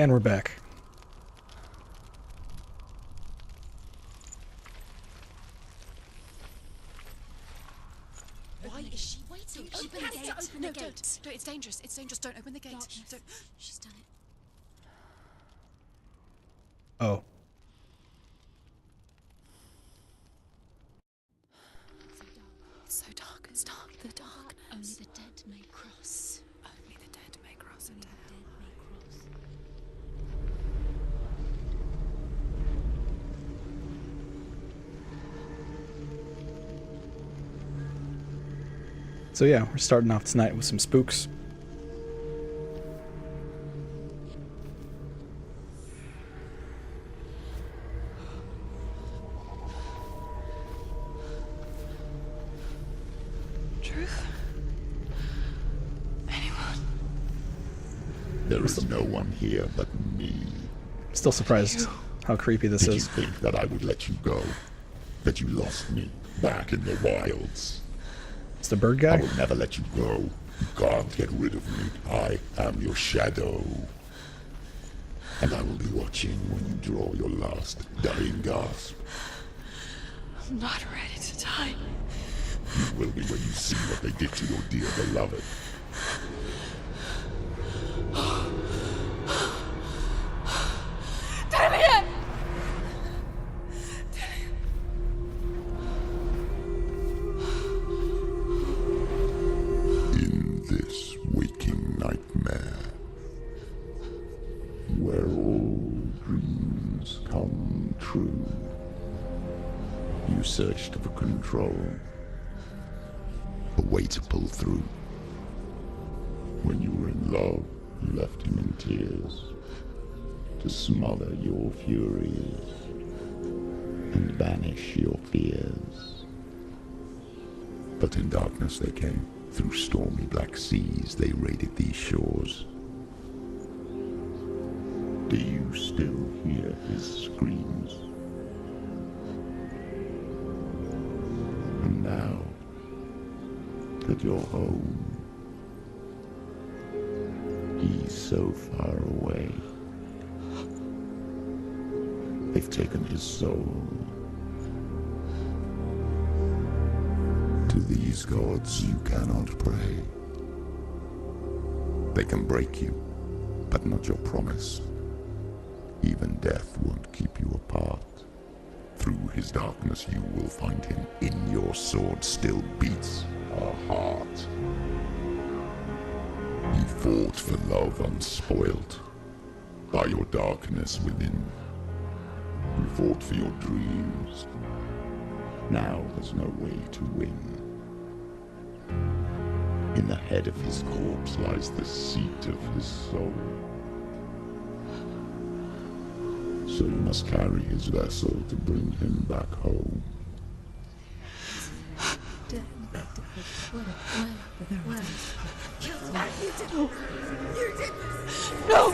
And we're back. Why is she waiting? Open the gate. Open the gate. Don't. It's dangerous. It's dangerous. Don't open the gate. Darkness. Don't. She's done it. Oh. It's so dark. It's dark. The darkness. Only the dead may cross. Only the dead may cross Only into the hell. dead may cross. So yeah, we're starting off tonight with some spooks. Truth? Anyone? There is no one here but me. Still surprised how creepy this Did you is. think that I would let you go? That you lost me back in the wilds? It's the bird I guy? will never let you go. You can't get rid of me. I am your shadow. And I will be watching when you draw your last dying gasp. I'm not ready to die. You will be when you see what they did to your dear beloved. Damien! In this waking nightmare, where all dreams come true, you searched for control, a way to pull through. When you were in love, you left him in tears, to smother your furies and banish your fears. But in darkness they came. Through stormy black seas they raided these shores. Do you still hear his screams? And now that you're home, he's so far away. They've taken his soul. To these gods you cannot pray. They can break you, but not your promise. Even death won't keep you apart. Through his darkness you will find him. In your sword still beats a heart. You fought for love unspoilt by your darkness within. You fought for your dreams. Now there's no way to win. In the head of his corpse lies the seat of his soul. So you must carry his vessel to bring him back home. No!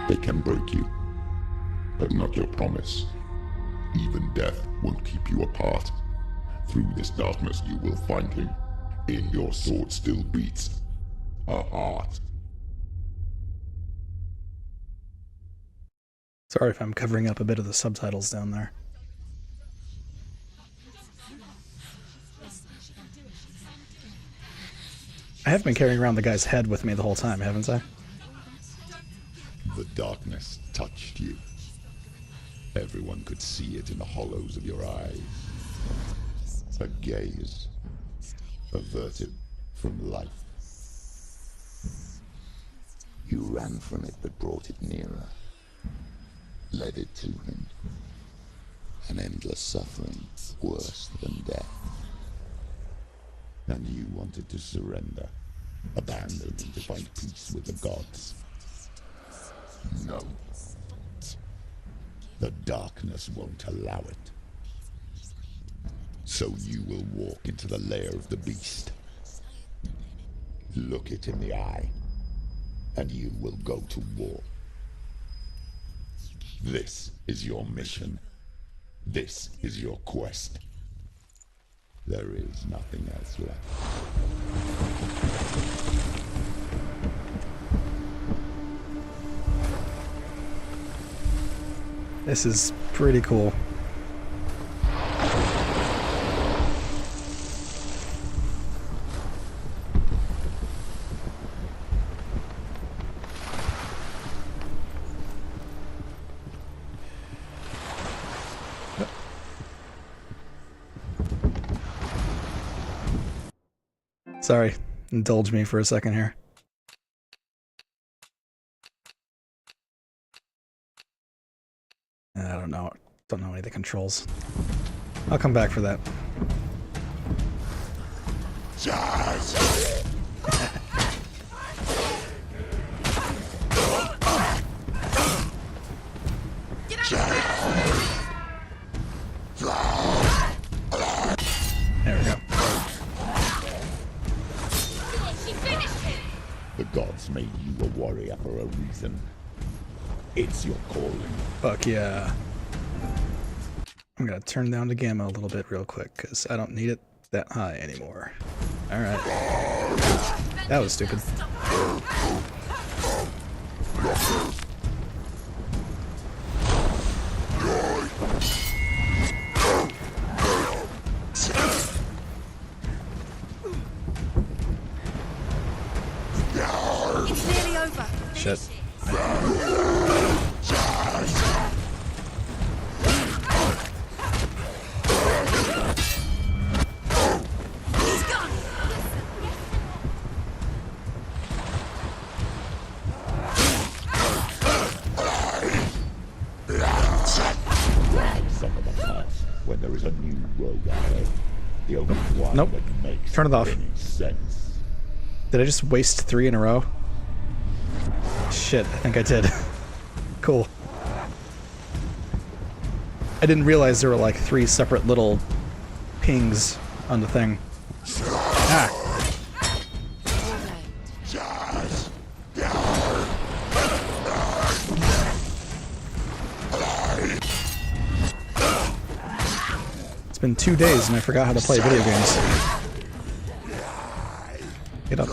They can break you, but not your promise. Even death won't keep you apart. Through this darkness you will find him. In your sword still beats a heart. Sorry if I'm covering up a bit of the subtitles down there. I have been carrying around the guy's head with me the whole time, haven't I? The darkness touched you. Everyone could see it in the hollows of your eyes. A gaze averted from life. You ran from it but brought it nearer. Led it to him. An endless suffering, worse than death. And you wanted to surrender, abandon to find peace with the gods. No. The darkness won't allow it. So you will walk into the lair of the beast. Look it in the eye, and you will go to war. This is your mission. This is your quest. There is nothing else left. This is pretty cool. Sorry, indulge me for a second here. I don't know any of the controls. I'll come back for that. There we go. The gods made you a warrior for a reason. It's your calling. Fuck yeah. I'm gonna turn down the gamma a little bit real quick, because I don't need it that high anymore. Alright. That was stupid. It's nearly over. Shit. Some of the past, when there is a new road ahead, the only one Nope. that makes Turn it off. any sense. Did I just waste 3 in a row? Shit, I think I did. Cool. I didn't realize there were like 3 separate little pings on the thing. Ah! It's been 2 days and I forgot how to play video games. Get up.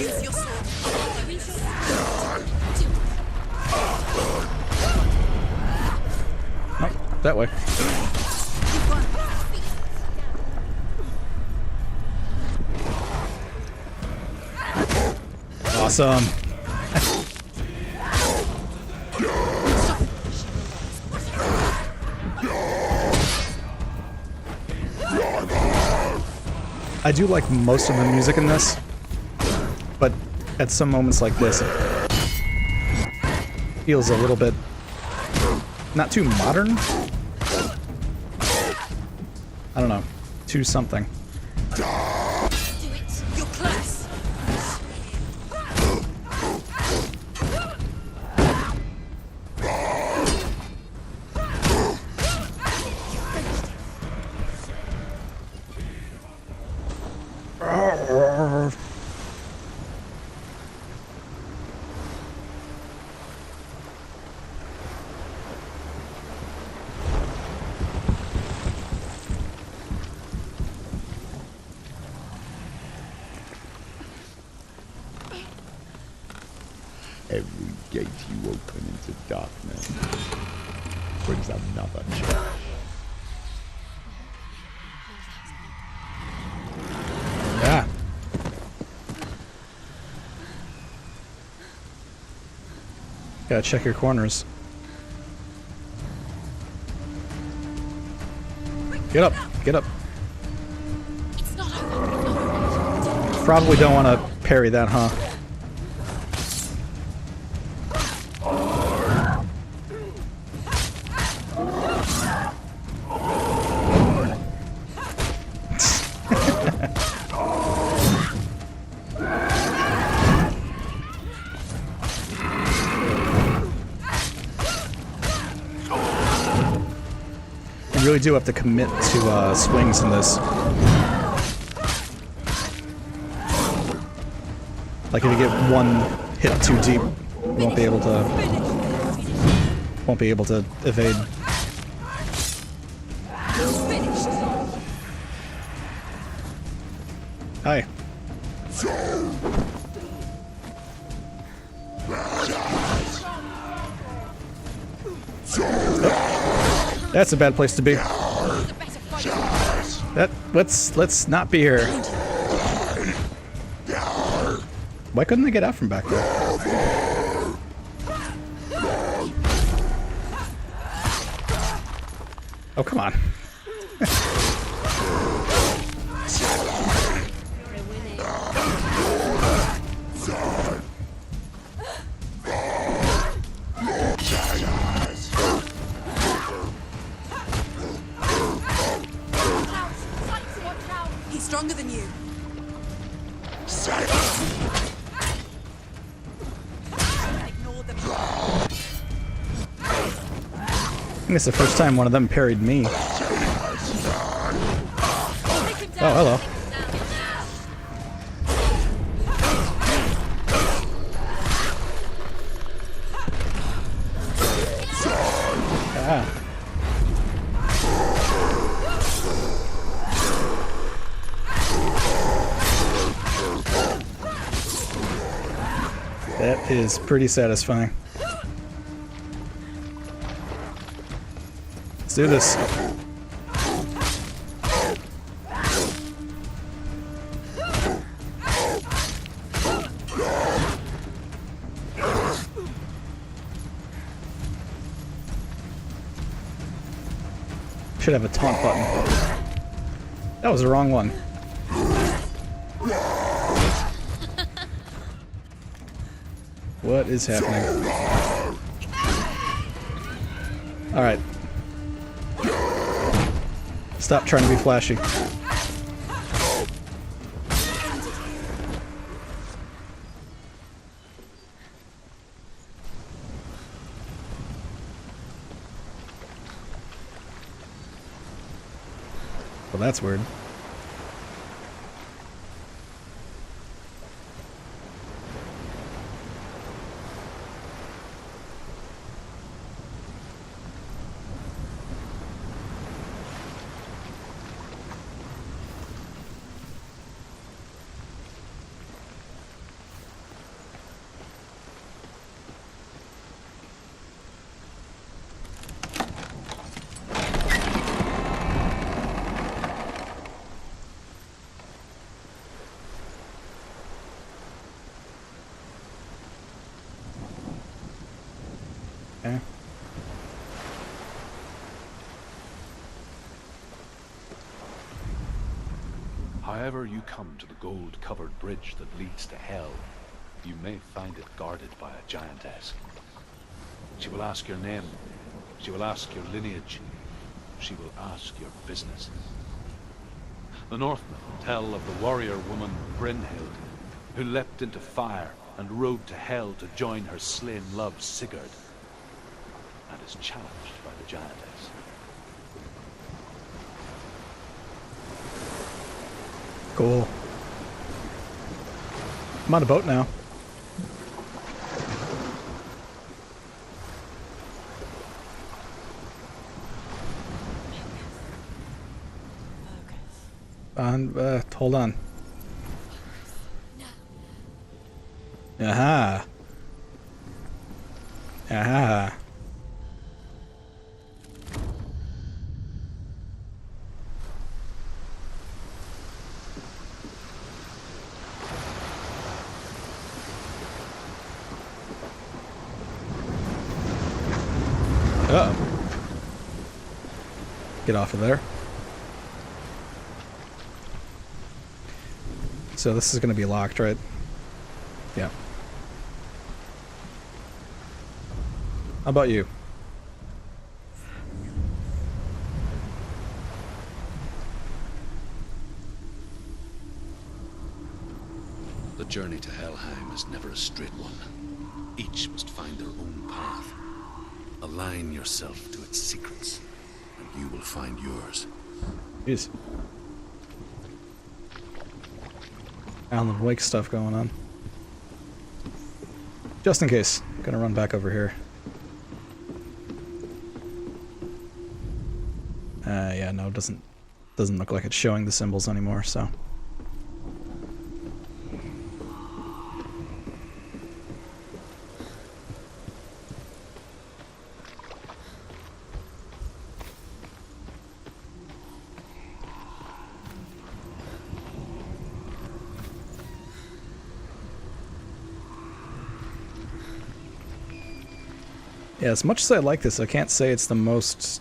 Use your sword. Oh, that way. Awesome. I do like most of the music in this, but at some moments like this, it feels a little bit not too modern. I don't know, too something. Do it. You're close. Every gate you open into darkness brings another change. Yeah. Gotta check your corners. Get up, get up. It's not over. Probably don't want to parry that, huh? really do have to commit to swings in this. Like if you get one hit too deep, you won't be able to evade. Hi. Oh, that's a bad place to be. Let's not be here. Why couldn't they get out from back there? Oh, come on. He's stronger than you. I think it's the first time one of them parried me. Oh, hello. Ah. That is pretty satisfying. Let's do this. Should have a taunt button. That was the wrong one. What is happening? Alright. Stop trying to be flashy. Well, that's weird. Okay. However you come to the gold-covered bridge that leads to Hell, you may find it guarded by a giantess. She will ask your name, she will ask your lineage, she will ask your business. The Northmen tell of the warrior woman Brynhild, who leapt into fire and rode to Hell to join her slain love Sigurd, and is challenged by the giantess. Cool. I'm on a boat now. Hold on. Aha. Aha. Uh-oh. Get off of there. So this is going to be locked, right? Yeah. How about you? The journey to Helheim is never a straight one. Each must find their own path. Align yourself to its secrets, and you will find yours. Jeez. Alan Wake stuff going on. Just in case. I'm gonna run back over here. Yeah, no, it doesn't look like it's showing the symbols anymore, so. Yeah, as much as I like this, I can't say it's the most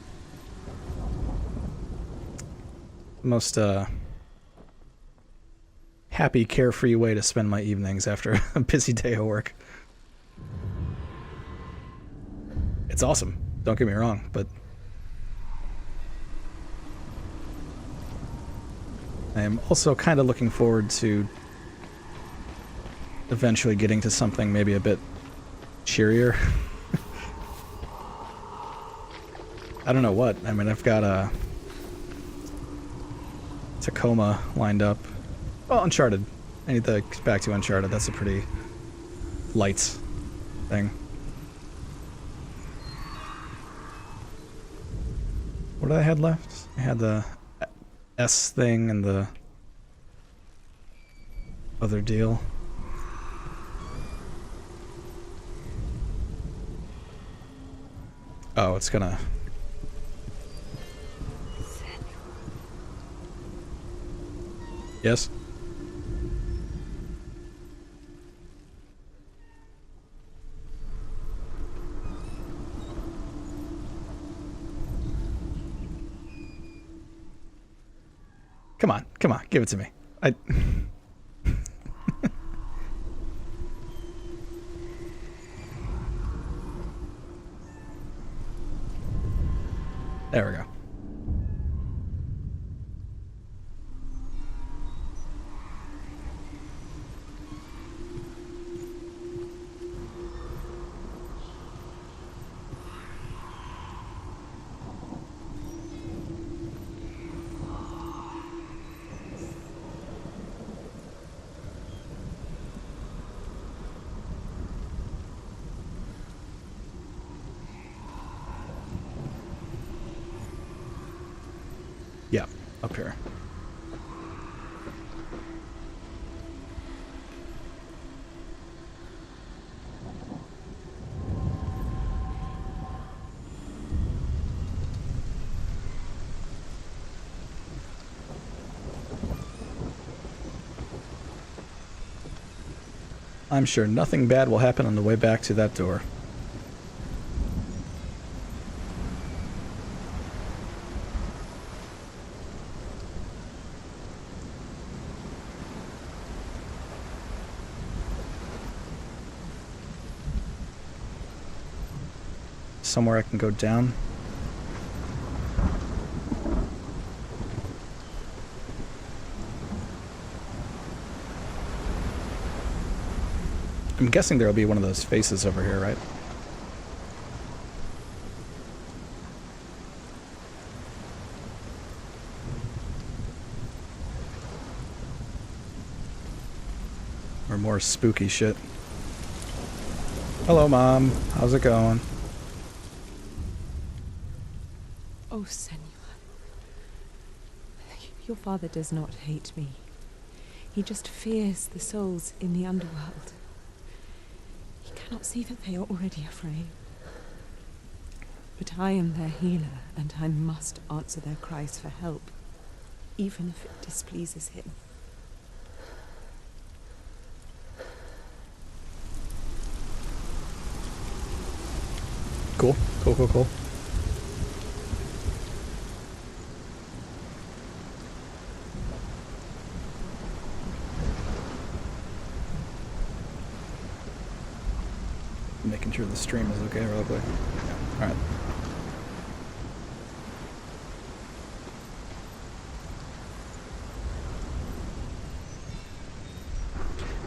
happy, carefree way to spend my evenings after a busy day of work. It's awesome, don't get me wrong, but I am also kind of looking forward to eventually getting to something maybe a bit cheerier. I don't know what. I mean, I've got a Tacoma lined up. Well, Uncharted. I need to get back to Uncharted. That's a pretty light thing. What did I have left? I had the S thing and the other deal. Oh, it's gonna... Yes? Come on, give it to me. There we go. Yeah, up here. I'm sure nothing bad will happen on the way back to that door. Somewhere I can go down. I'm guessing there'll be one of those faces over here, right? Or more spooky shit. Hello, Mom. How's it going? Oh, Senua. Your father does not hate me. He just fears the souls in the underworld. He cannot see that they are already afraid. But I am their healer, and I must answer their cries for help, even if it displeases him. Cool. Cool. Making sure the stream is okay real quick. Yeah. Alright.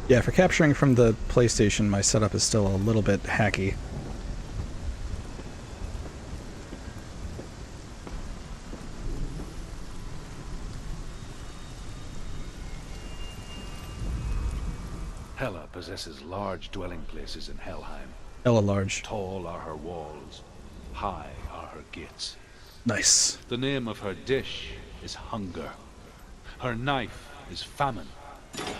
Yeah, for capturing from the PlayStation, my setup is still a little bit hacky. possesses large dwelling places in Helheim. Hella large. Tall are her walls, high are her gates. Nice. The name of her dish is hunger. Her knife is famine.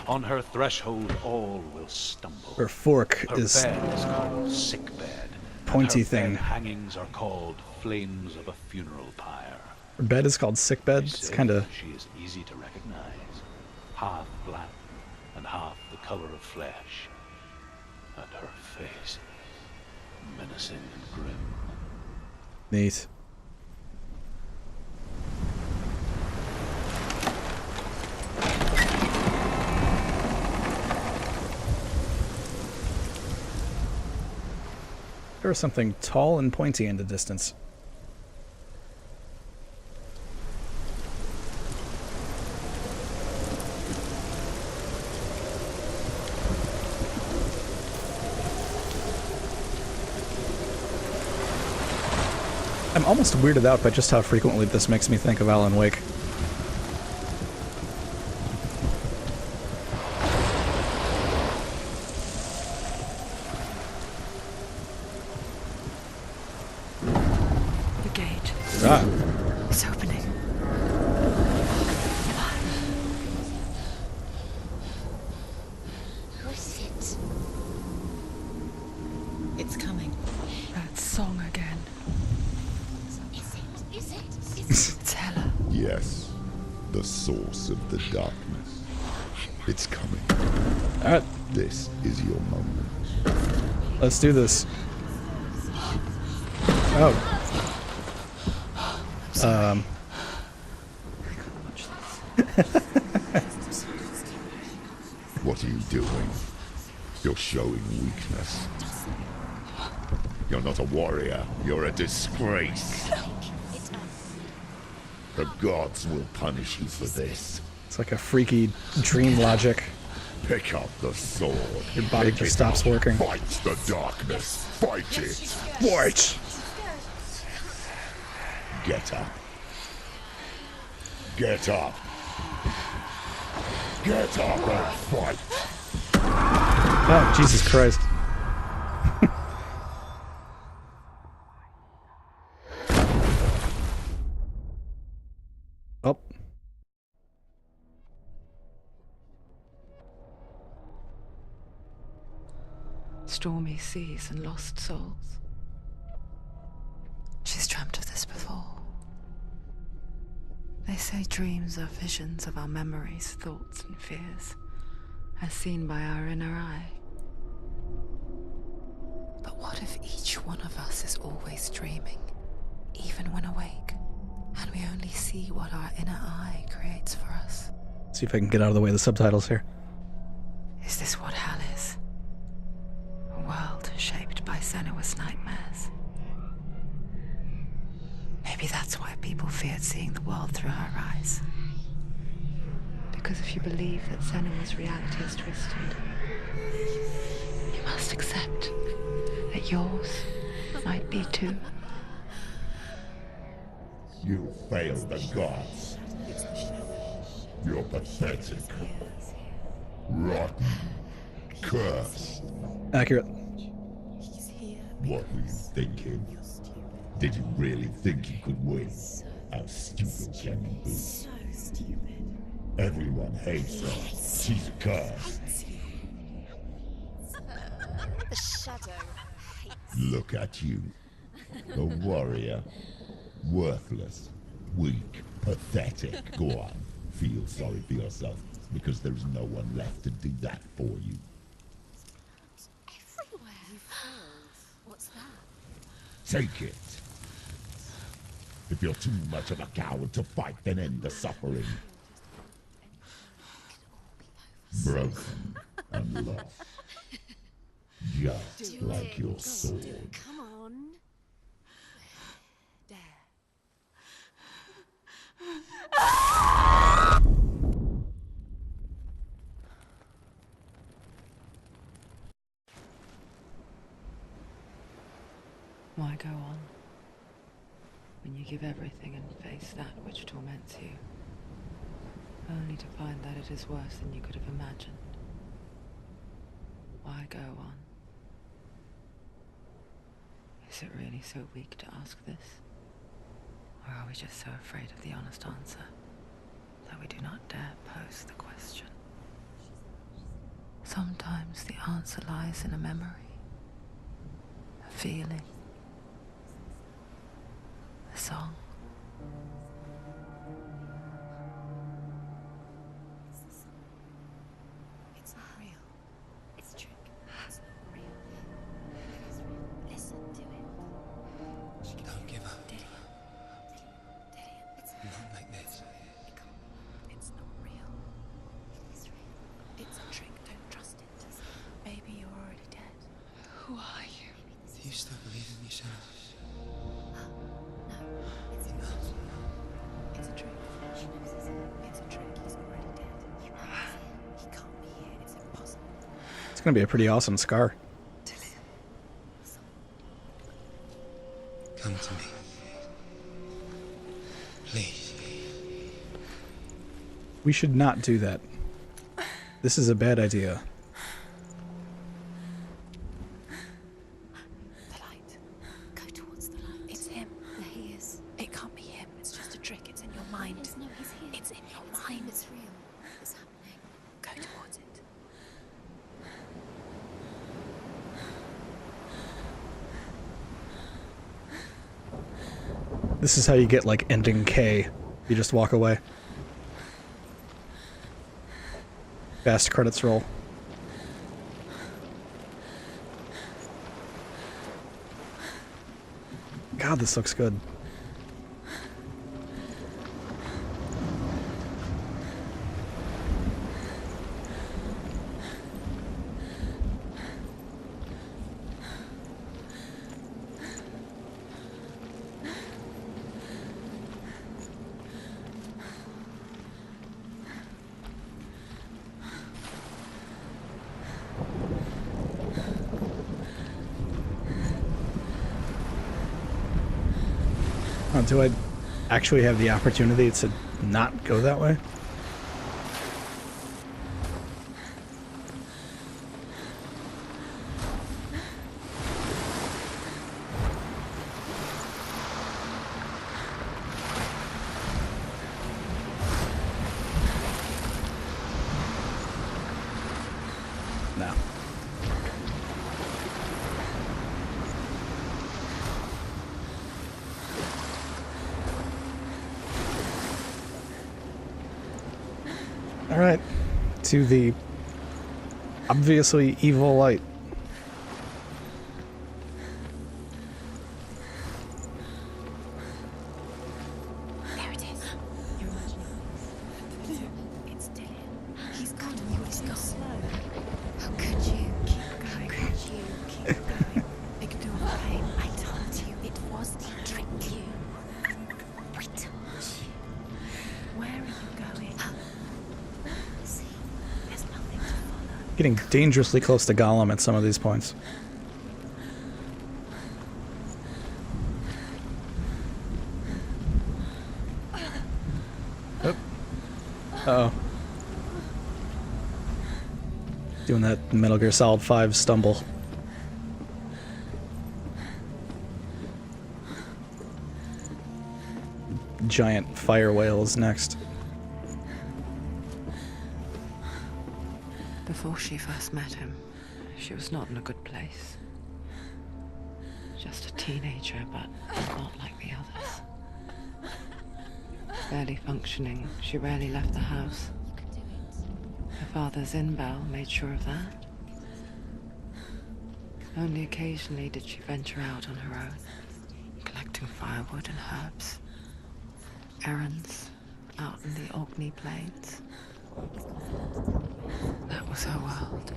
On her threshold all will stumble. Her fork Her is bed is called sickbed. pointy and her thing. bed hangings are called flames of a funeral pyre. Her bed is called sick bed. They It's say kind of she is easy to recognize, half black and half the color of flesh, and her face menacing and grim. neat. There was something tall and pointy in the distance. I'm almost weirded out by just how frequently this makes me think of Alan Wake. The gate. Ah, It's opening. Who is it? It's coming. That song again. Is it? Is it? Is it? It's Hela. Yes, the source of the darkness. It's coming. alright, This is your moment. let's do this. Oh. What are you doing? You're showing weakness. You're not a warrior. You're a disgrace. The gods will punish you for this. It's like a freaky dream logic. Pick up the sword. Your body Pick just it stops up. working. Fight the darkness. Fight it. Fight! Get up. Get up. Get up and fight. Oh, Jesus Christ. Oh. Stormy seas and lost souls. She's dreamt of this before. They say dreams are visions of our memories, thoughts, and fears, as seen by our inner eye. But what if each one of us is always dreaming, even when awake, and we only see what our inner eye creates for us? See if I can get out of the way of the subtitles here. Is this what hell is? A world shaped by Senua's nightmares. Maybe that's why people feared seeing the world through her eyes. Because if you believe that Senua's reality is twisted, you must accept that yours might be too. You failed the gods. You're pathetic. Rotten. Cursed. Accurate. What were you thinking? Did you really think you could win? How stupid can you be? So stupid. Everyone hates her. She's cursed. The shadow hates. Look at you. A warrior. Worthless. Weak. Pathetic. Go on. Feel sorry for yourself, because there's no one left to do that for you. Everywhere. You failed. What's that? Take it. If you're too much of a coward to fight, then end the suffering. Broken and lost. Just like your sword. Come on. There. Why go on when you give everything and face that which torments you, only to find that it is worse than you could have imagined? Why go on? Is it really so weak to ask this? Or are we just so afraid of the honest answer that we do not dare pose the question? Sometimes the answer lies in a memory, a feeling, a song. It's not real. It's a trick. It's not real. It is real. Listen to it. Don't give up. Dillian, it's Not like this. it can't. It's not real. It is real. It's a trick. Don't trust it. Maybe you're already dead. Who are you? Do you still believe in me, Senua? No, it's You not. must. It's a trick. She knows it's him. It's a trick. He's already dead. He knows it. He can't be here. It's impossible. It's gonna be a pretty awesome scar. Dillian. Come to me. Please. We should not do that. This is a bad idea. The light. Go towards the light. It's him. There he is. It can't be him. It's just a trick. It's in your mind. No, he's here. It's in your mind. It's real. It's happening. Go towards it. This is how you get like ending K. You just walk away. Fast credits roll. God, this looks good. Oh, do I actually have the opportunity to not go that way? No. Alright, to the obviously evil light. There it is. You're imagining. It's Dillian. He's gone. You were so slow. How could you? Keep going. How could you? Keep going. Ignore the pain. I told you it was the trick. I told you. Where are you going? See, there's nothing to follow. Getting dangerously close to Gollum at some of these points. Oop. Uh-oh. Doing that Metal Gear Solid 5 stumble. Giant fire whale is next. Before she first met him, she was not in a good place. Just a teenager, but not like the others. Barely functioning, she rarely left the house. You can do it. Her father's in-bell made sure of that. Only occasionally did she venture out on her own, collecting firewood and herbs. Errands out in the Orkney Plains. That was her world.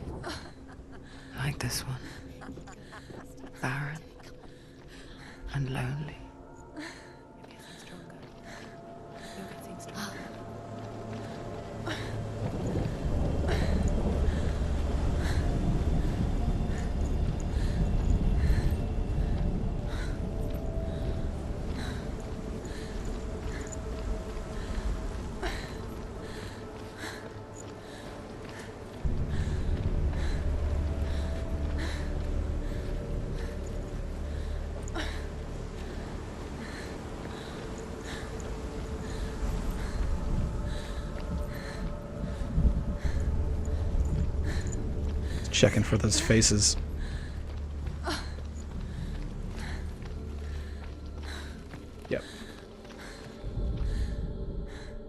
Like this one. Barren and lonely. You're getting stronger. You're getting stronger. checking for those faces. Yep.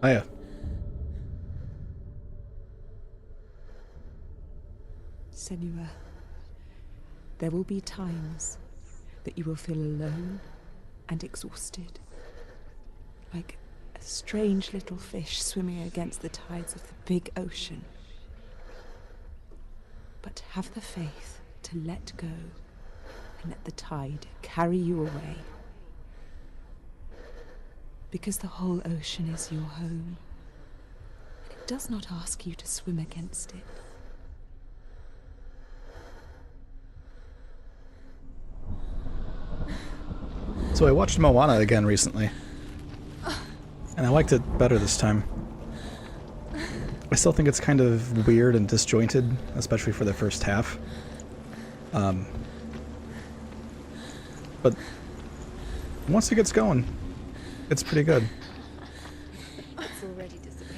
Oh yeah. Senua, there will be times that you will feel alone and exhausted, like a strange little fish swimming against the tides of the big ocean. But have the faith to let go and let the tide carry you away. Because the whole ocean is your home, and it does not ask you to swim against it. So I watched Moana again recently, and I liked it better this time. I still think it's kind of weird and disjointed, especially for the first half. But once it gets going, it's pretty good.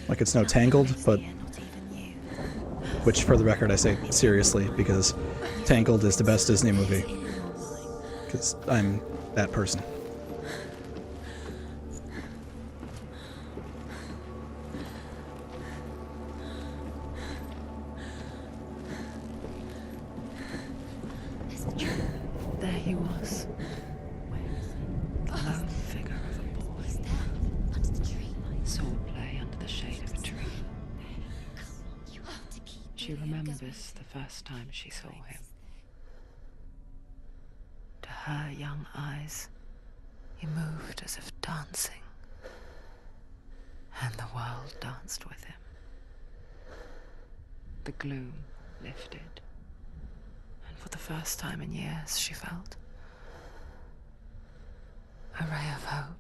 Like, it's no Tangled, but... Which, for the record, I say seriously, because Tangled is the best Disney movie. Because I'm that person. There he was. The lone figure of a boy. Sword play under the shade of a tree. She remembers the first time she saw him. To her young eyes, he moved as if dancing, and the world danced with him. The gloom lifted, and for the first time in years, she felt a ray of hope.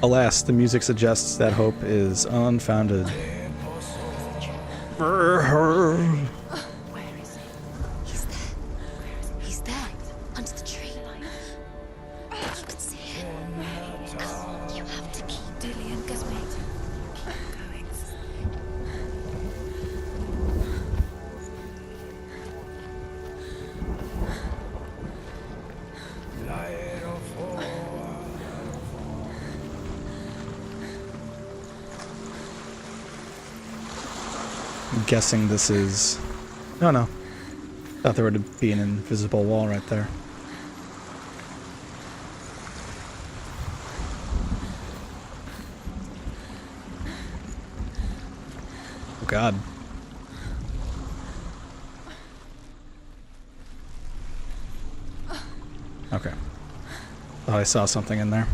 Alas, the music suggests that hope is unfounded. Where is he? He's there. Where is he? He's there. Under the tree. You can see him. Come, you have to keep Dillian going. Keep going. I'm guessing this is... Oh no. Thought there would be an invisible wall right there. Oh god. Okay. Thought I saw something in there.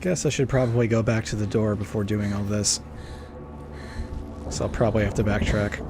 Guess I should probably go back to the door before doing all this. So I'll probably have to backtrack.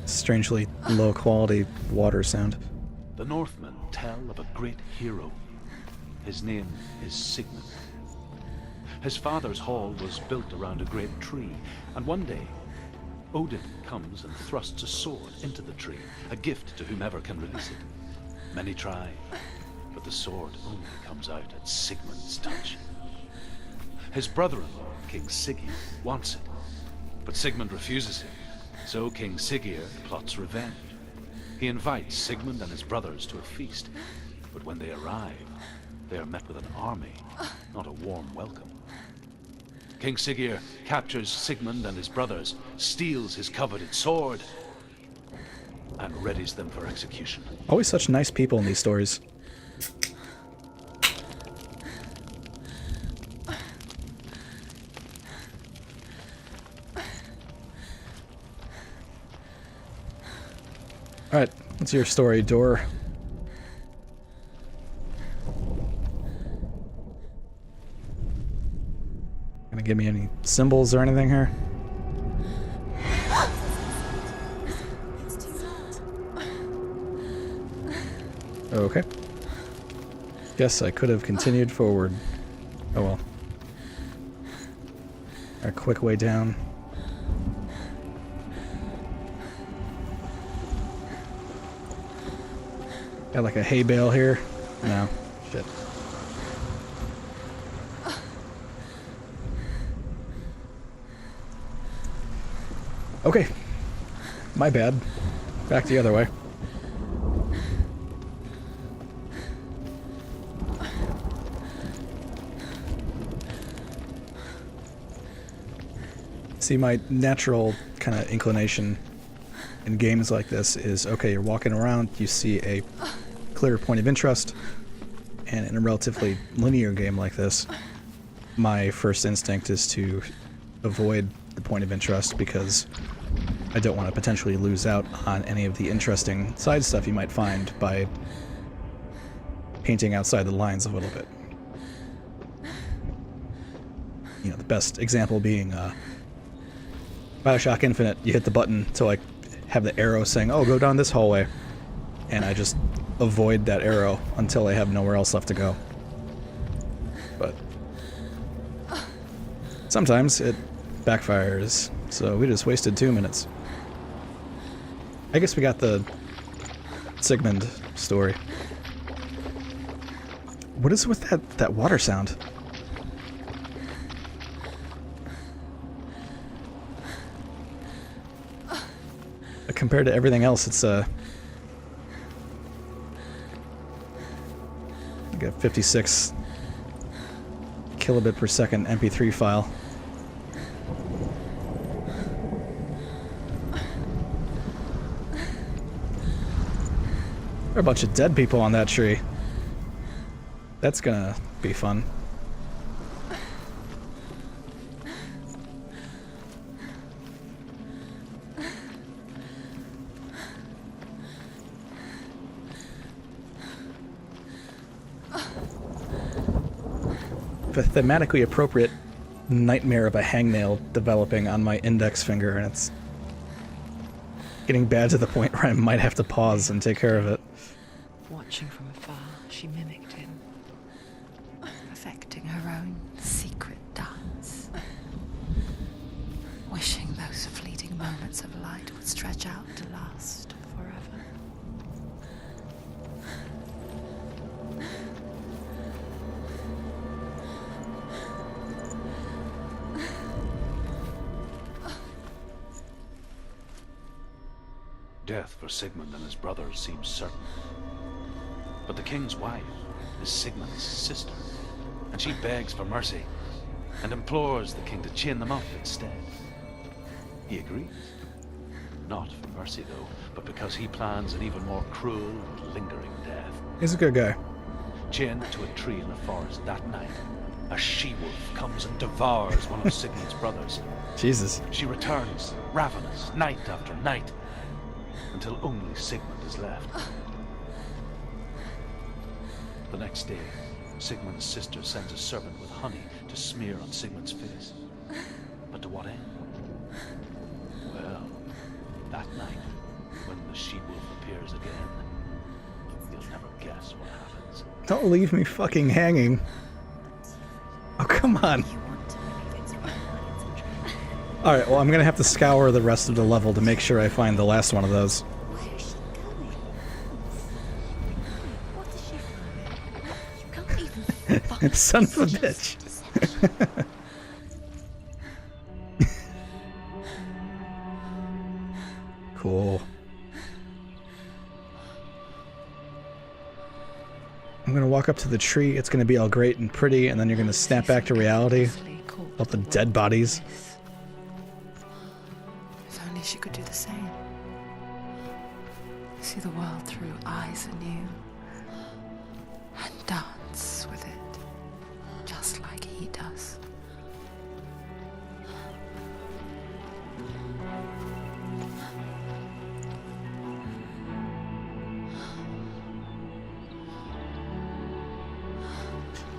Strangely low quality water sound. The Northmen tell of a great hero. His name is Sigmund. His father's hall was built around a great tree, and one day, Odin comes and thrusts a sword into the tree, a gift to whomever can release it. Many try, but the sword only comes out at Sigmund's touch. His brother-in-law, King Siggeir, wants it, but Sigmund refuses him. So King Siggeir plots revenge. He invites Sigmund and his brothers to a feast. But when they arrive, they are met with an army, not a warm welcome. King Siggeir captures Sigmund and his brothers, steals his coveted sword, and readies them for execution. Always such nice people in these stories. Alright, what's your story, Door? Gonna give me any symbols or anything here? It's too loud. Okay. Guess I could have continued forward. Oh well. A quick way down. Got like a hay bale here? No. Shit. Okay. My bad. Back the other way. See, my natural kind of inclination in games like this is, okay, you're walking around, you see a clear point of interest, and in a relatively linear game like this, my first instinct is to avoid the point of interest because I don't want to potentially lose out on any of the interesting side stuff you might find by painting outside the lines a little bit. You know, the best example being BioShock Infinite. You hit the button to like have the arrow saying, oh, go down this hallway, and I just avoid that arrow until I have nowhere else left to go. But sometimes it backfires, so we just wasted 2 minutes. I guess we got the Sigmund story. What is with that water sound? Compared to everything else, it's like a 56 kilobit per second MP3 file. There are a bunch of dead people on that tree. That's gonna be fun. A thematically appropriate nightmare of a hangnail developing on my index finger, and it's getting bad to the point where I might have to pause and take care of it. Watching from afar, she mimicked him, perfecting her own secret dance, wishing those fleeting moments of light would stretch out to last forever. Death for Sigmund and his brothers seems certain. But the king's wife is Sigmund's sister, and she begs for mercy and implores the king to chain them up instead. He agrees. Not for mercy, though, but because he plans an even more cruel and lingering death. He's a good guy. Chained to a tree in the forest that night, a she-wolf comes and devours one of Sigmund's brothers. Jesus. She returns, ravenous, night after night, until only Sigmund is left. The next day, Sigmund's sister sends a servant with honey to smear on Sigmund's face. But to what end? Well, that night, when the she-wolf appears again, you'll never guess what happens. Don't leave me fucking hanging. Oh, come on. Alright, well, I'm gonna have to scour the rest of the level to make sure I find the last one of those. Where is she going? What is she doing? You can't even find Son of a bitch. Cool. I'm gonna walk up to the tree, it's gonna be all great and pretty, and then you're gonna snap back to reality. All the dead bodies. If only she could do the same. See the world through eyes anew. And dance with it. Just like he does.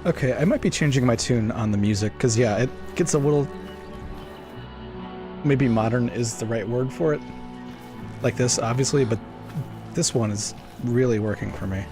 Okay, I might be changing my tune on the music, because yeah, it gets a little... Maybe modern is the right word for it. Like this, obviously, but this one is really working for me.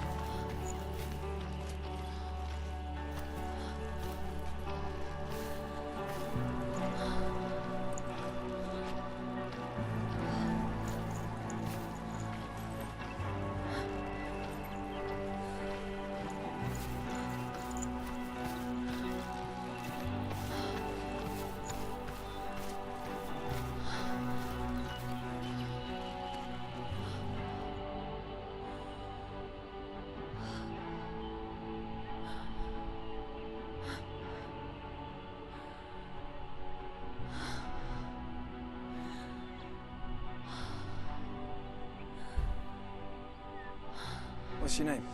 What's your name?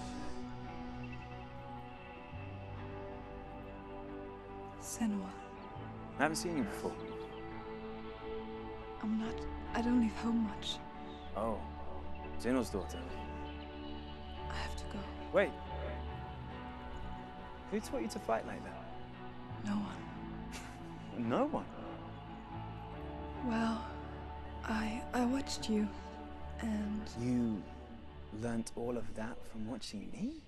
Senua. I haven't seen you before. I don't leave home much. Oh, Zenua's daughter. I have to go. Wait. Who taught you to fight like that? No one. No one. Well, I watched you, and You learnt all of that from watching me?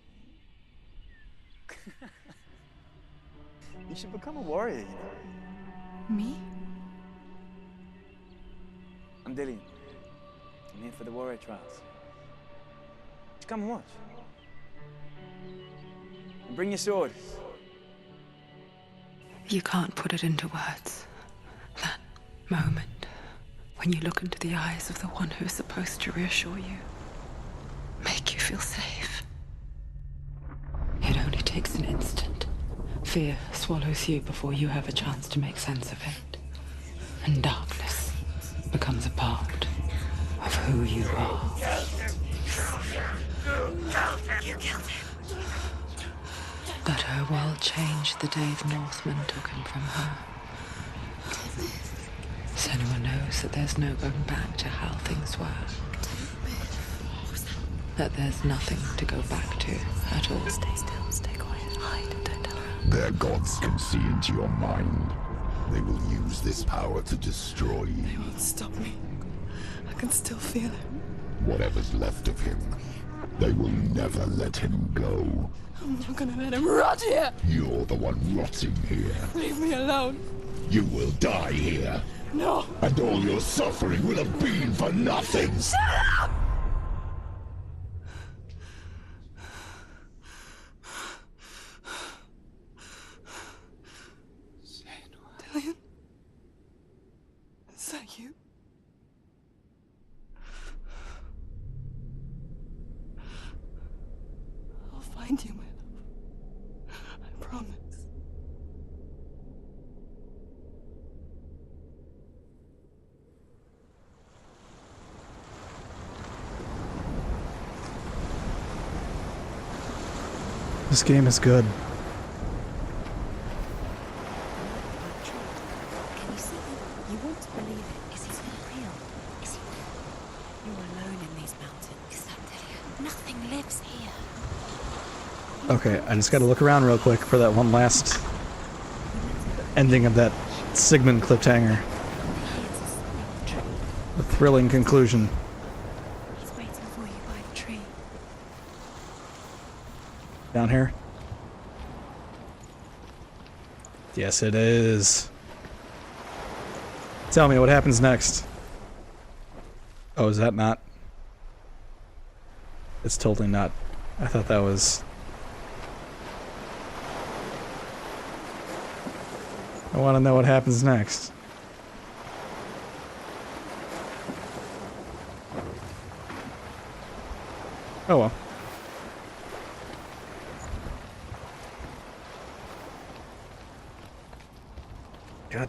You should become a warrior, you know. me? I'm Dillian. I'm here for the warrior trials. Just come and watch. And bring your sword. You can't put it into words. That moment when you look into the eyes of the one who is supposed to reassure you, make you feel safe. It only takes an instant. Fear swallows you before you have a chance to make sense of it. And darkness becomes a part of who you are. You killed him. But her world changed the day the Northmen took him from her. Senua knows that there's no going back to how things were. That there's nothing to go back to at all. Stay still, stay quiet, hide, don't tell her. Their gods can see into your mind. They will use this power to destroy you. They won't stop me. I can still feel him. Whatever's left of him, they will never let him go. I'm not gonna let him rot here. You're the one rotting here. Leave me alone. You will die here. No. And all your suffering will have been for nothing. Shut up! Dillian? Is that you? I'll find you, my love. I promise. This game is good. Can you see him? You want to believe it. Is he real? Is he? You're alone in these mountains. Is that Dillian? Nothing lives here. Okay, I just gotta look around real quick for that one last ending of that Sigmund cliffhanger. The thrilling conclusion. He's waiting for you by the tree. Down here? Yes, it is. Tell me what happens next. Oh, is that not? It's totally not. I thought that was... I want to know what happens next. Oh well. God.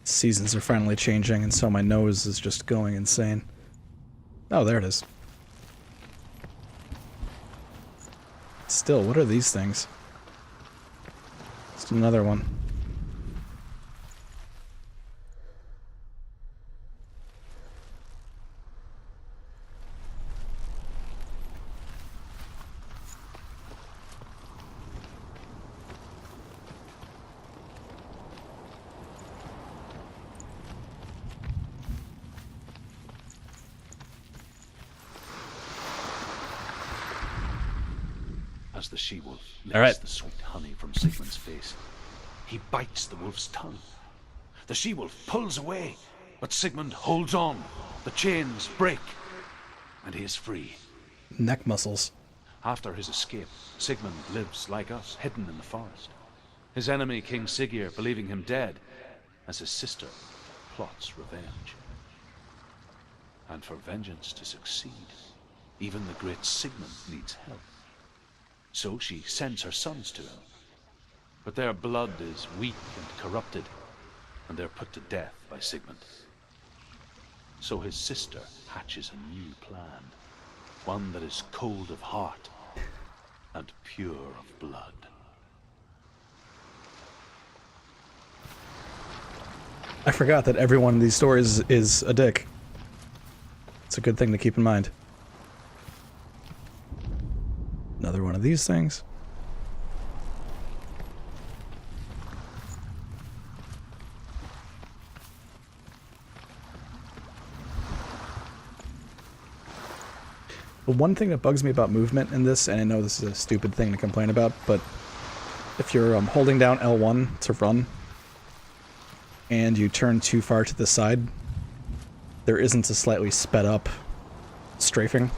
Seasons are finally changing, and so my nose is just going insane. Oh, there it is. Still, what are these things? Just another one. As the she-wolf All right. licks the sweet honey from Sigmund's face, he bites the wolf's tongue. The she-wolf pulls away, but Sigmund holds on. The chains break, and he is free. Neck muscles. After his escape, Sigmund lives like us, hidden in the forest. His enemy, King Siggeir, believing him dead, as his sister plots revenge. And for vengeance to succeed, even the great Sigmund needs help. So she sends her sons to him. But their blood is weak and corrupted, and they're put to death by Sigmund. So his sister hatches a new plan, one that is cold of heart and pure of blood. I forgot that every one of these stories is a dick. It's a good thing to keep in mind. Another one of these things. The one thing that bugs me about movement in this, and I know this is a stupid thing to complain about, but if you're holding down L1 to run, and you turn too far to the side, there isn't a slightly sped up strafing.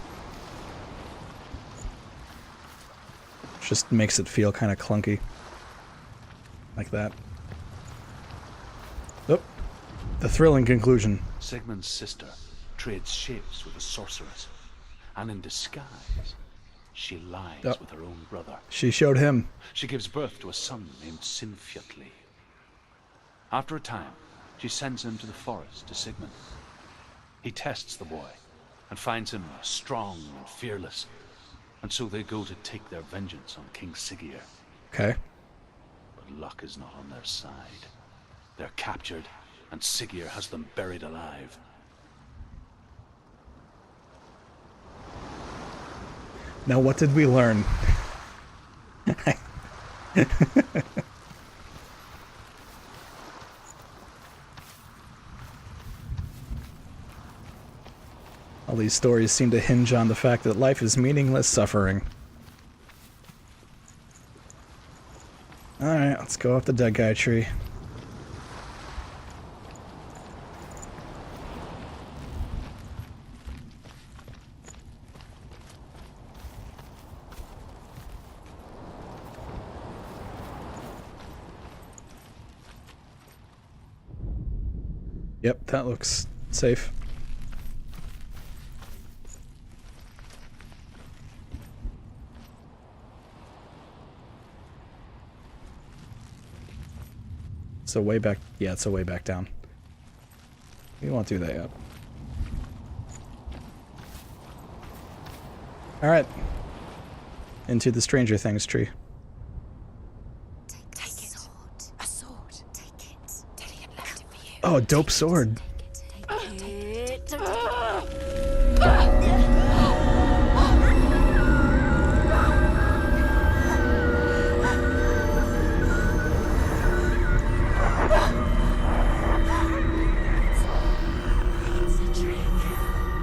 Just makes it feel kind of clunky. Like that. Oh, the thrilling conclusion. Sigmund's sister trades shapes with a sorceress, and in disguise, she lies with her own brother. She showed him. She gives birth to a son named Sinfjotli. After a time, she sends him to the forest to Sigmund. He tests the boy, and finds him strong and fearless, and so they go to take their vengeance on King Siggeir. Okay. But luck is not on their side. They're captured, and Siggeir has them buried alive. Now what did we learn? All these stories seem to hinge on the fact that life is meaningless suffering. Alright, let's go up the dead guy tree. Yep, that looks safe. So way back, yeah, it's a way back down. We won't do that yet. Alright. Into the Stranger Things tree. Take it. A sword. Take it. Dillion left it for you. Oh, dope sword. Take it. It's a trick.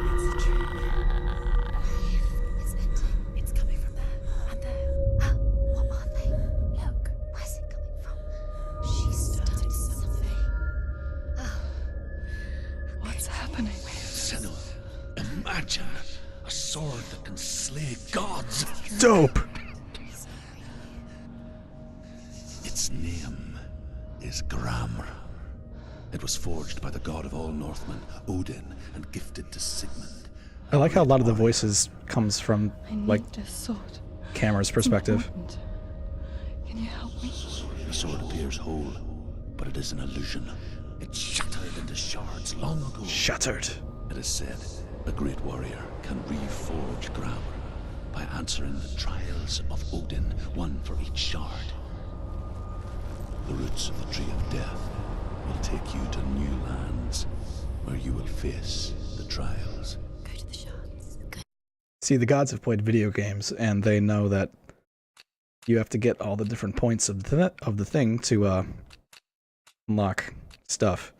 It's a trick. It's ending. It's coming from there and there. What are they? Look. Where's it coming from? She started something. What's happening? Senua, imagine a sword that can slay gods. Dope! Its name is Gramr. It was forged by the god of all Northmen, Odin, and gifted to Sigmund I like how a lot of the voices comes from, like, a sword. camera's perspective. Can you help me? The sword appears whole, but it is an illusion. It shattered into shards long ago. Shattered. It is said a great warrior can reforge ground by answering the trials of Odin, one for each shard. The roots of the Tree of Death will take you to new lands where you will face the trials. Go to the shards. See, the gods have played video games, and they know that you have to get all the different points of the thing to unlock stuff.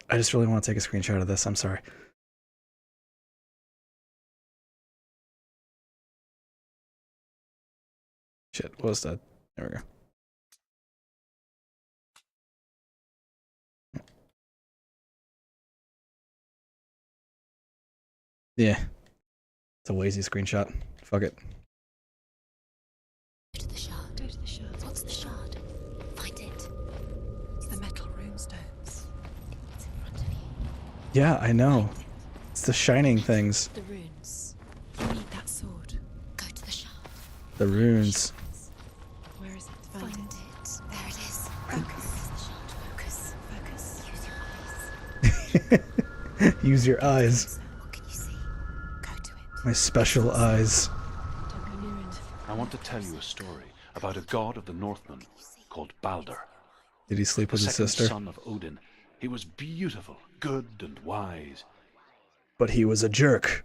I just really want to take a screenshot of this. I'm sorry. Shit, what was that? There we go. Yeah. It's a lazy screenshot. Fuck it. Go to the shard. Go to the shard. What's the shard? Find it. It's the metal runestones. It's in front of you. Yeah, I know. It's the shining things. The runes. You need that sword. Go to the shard. The runes. Where is it? Find it. There it is. Focus. The shard. Focus. Focus. Use your eyes. Use your eyes. What can you see? Go to it. My special eyes. Don't go near it. I want to tell you a story about a god of the Northmen called Balder. Did he sleep with The his second sister? son of Odin. He was beautiful, good, and wise. But he was a jerk.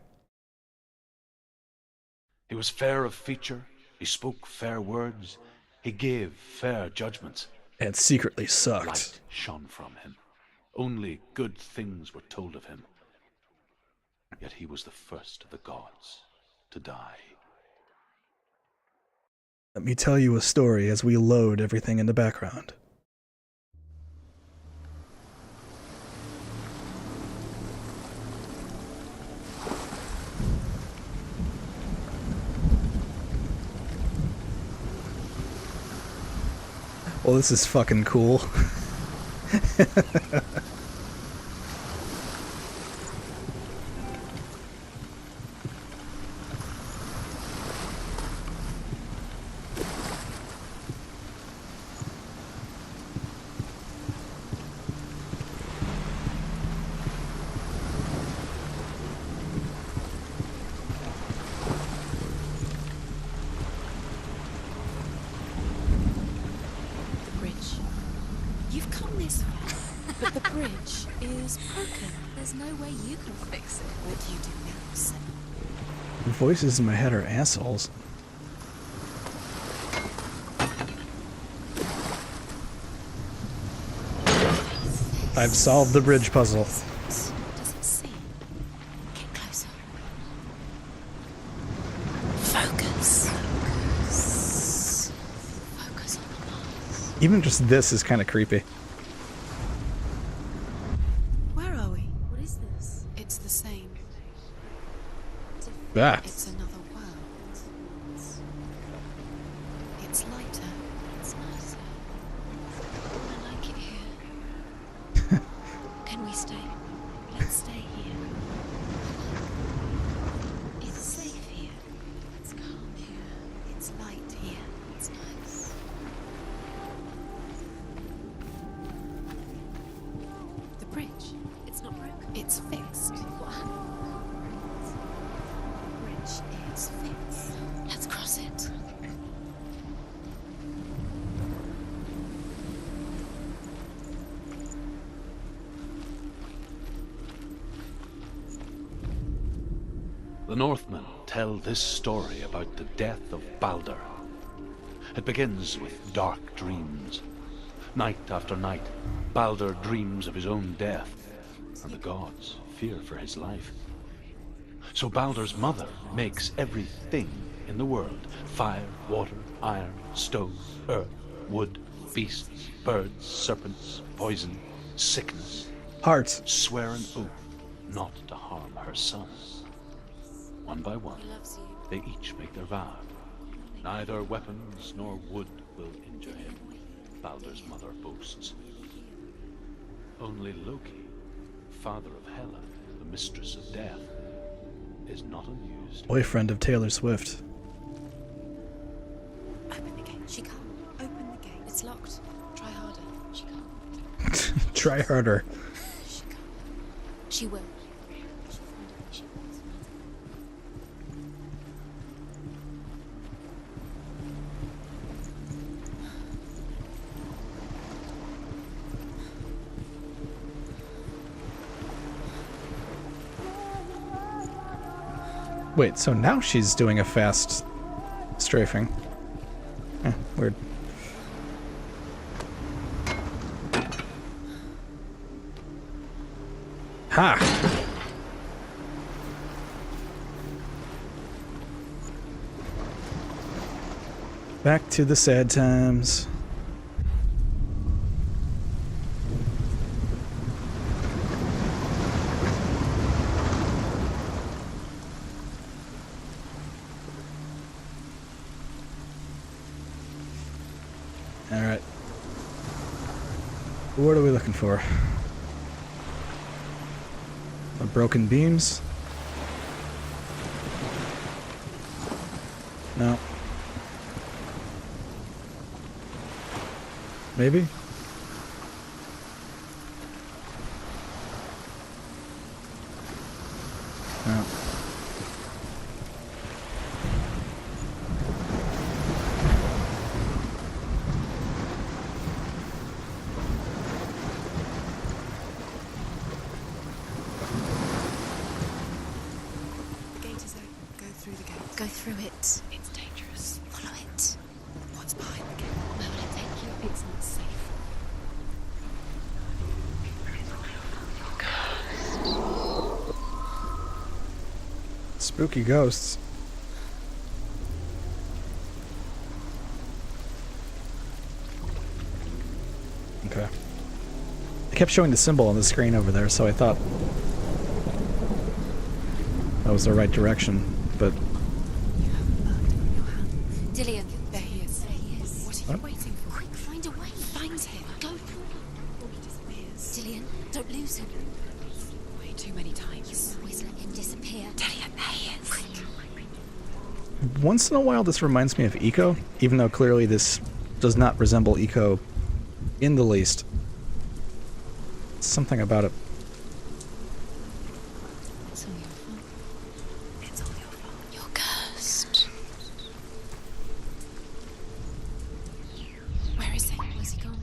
He was fair of feature. He spoke fair words. He gave fair judgments. And secretly sucked. Light shone from him. Only good things were told of him. Yet he was the first of the gods to die. Let me tell you a story as we load everything in the background. Well, this is fucking cool. The bridge. You've come this far, but the bridge is broken. There's no way you can fix it. What do you do now, Senua? The voices in my head are assholes. I've solved the bridge puzzle. Does it see? Get closer. Focus. Focus. Focus on the Mars. Even just this is kind of creepy. Where are we? What is this? It's the same. Ah. It's another world. It's lighter. It's nicer. I like it here. Can we stay? Let's stay here. It's safe here. It's calm here. It's light here. It's nice. The bridge. It's not broken. It's fixed. What? Bridge is fixed. Let's cross it. The Northmen tell this story about the death of Balder. It begins with dark dreams. Night after night, Balder dreams of his own death, and the gods fear for his life. So Balder's mother makes everything in the world: fire, water, iron, stone, earth, wood, beasts, birds, serpents, poison, sickness. Hearts. Swear an oath not to harm her sons. One by one, they each make their vow. Neither weapons nor wood will injure him, Balder's mother boasts. Only Loki, father of Hela, the mistress of death, is not unused. Boyfriend of Taylor Swift. Open the gate. She can't. Open the gate. It's locked. Try harder. She can't. Try harder. She can't. She will. She'll find a way. She will. Wait, so now she's doing a fast strafing. Weird. Ha! Back to the sad times. Alright. What are we looking for? Broken beams? No. Maybe? No. The gate is open. Go through the gate. Go through it. It's dangerous. Follow it. What's behind the gate? Where will it take you? It's not safe. Spooky ghosts. Okay. It kept showing the symbol on the screen over there, so I thought that was the right direction, but You have blood on your hand. Dillian, there he is. There he is. What are you What? waiting for? Quick, find a way. Find him. Go. Before he disappears. Dillian, don't lose him. Way too many times. You always let him disappear. Dillian, there he is. Quick. once in a while this reminds me of Eco, even though clearly this does not resemble Eco in the least. Something about it. It's all your fault. It's all your fault. You're cursed. Where is he? Where's he gone?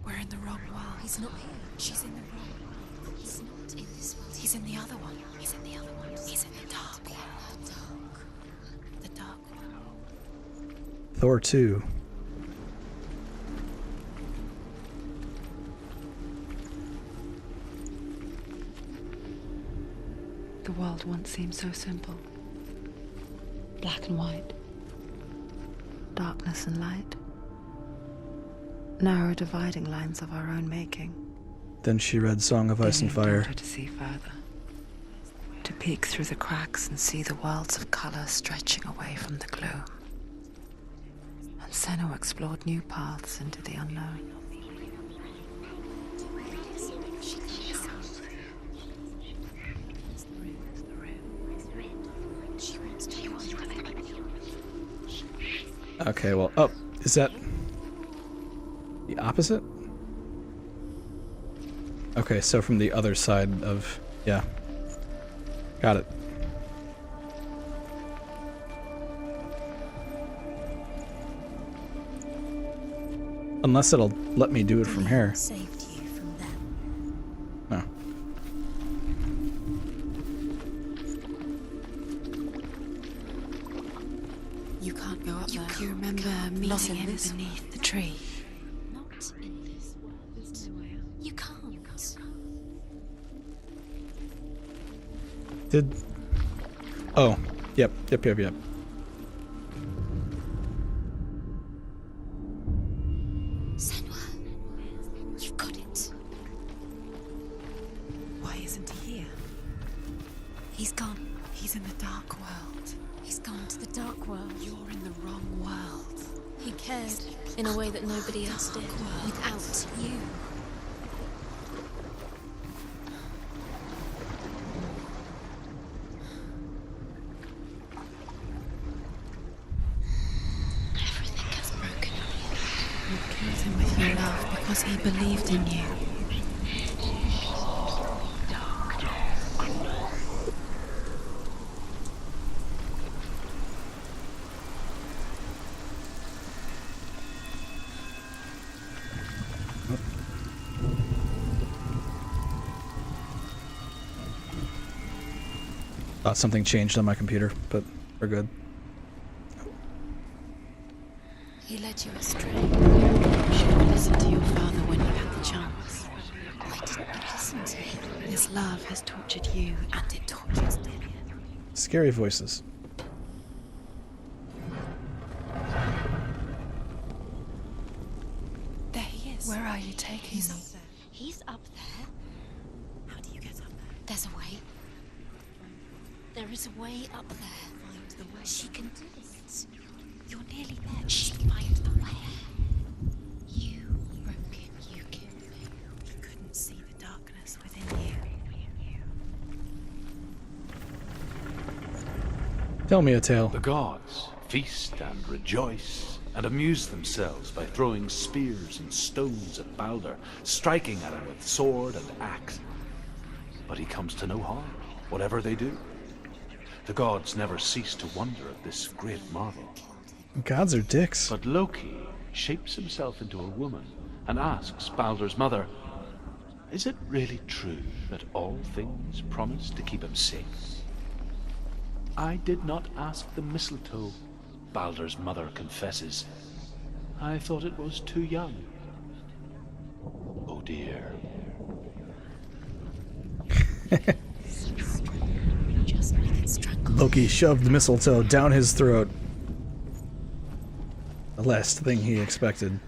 We're in the wrong world. He's not here. She's in the wrong world. He's not in this world. He's in the other one. He's in the other one. He's in the dark world. The dark world. Thor 2. The world once seemed so simple. Black and white. Darkness and light. Narrow dividing lines of our own making. Then she read Song of Ice and Giving Fire. daughter to see further. To peek through the cracks and see the worlds of color stretching away from the gloom. And Senua explored new paths into the unknown. Okay, well, oh, is that the opposite? Okay, so from the other side of, yeah. Got it. Unless it'll let me do it from here. Saved you from them. No. You can't go up there. You remember meeting him beneath the tree? Not in this world. You can't. Did... Oh, yep. Senua, you've got it. Why isn't he here? He's gone. He's in the dark world. He's gone to the dark world. You're in the wrong world. He cared in a way that nobody else did. Without you. Because he believed in you. Thought something changed on my computer, but we're good. He led you astray. You should have listened to your father when you had the chance. Why didn't you listen to him? His love has tortured you, and it tortures Dillian. Scary voices. There he is. Where are you taking me? He's up there. How do you get up there? There's a way. There is a way up there. Find the way. She can do it. You're nearly there. She can find the way. You broke it. You killed me. You couldn't see the darkness within you. Tell me a tale. The gods feast and rejoice and amuse themselves by throwing spears and stones at Baldur, striking at him with sword and axe. But he comes to no harm, whatever they do. The gods never cease to wonder at this great marvel. Gods are dicks. But Loki shapes himself into a woman and asks Baldur's mother, is it really true that all things promise to keep him safe? I did not ask the mistletoe, Baldur's mother confesses. I thought it was too young. Oh dear. Just make it strangle. Loki shoved mistletoe down his throat. The last thing he expected.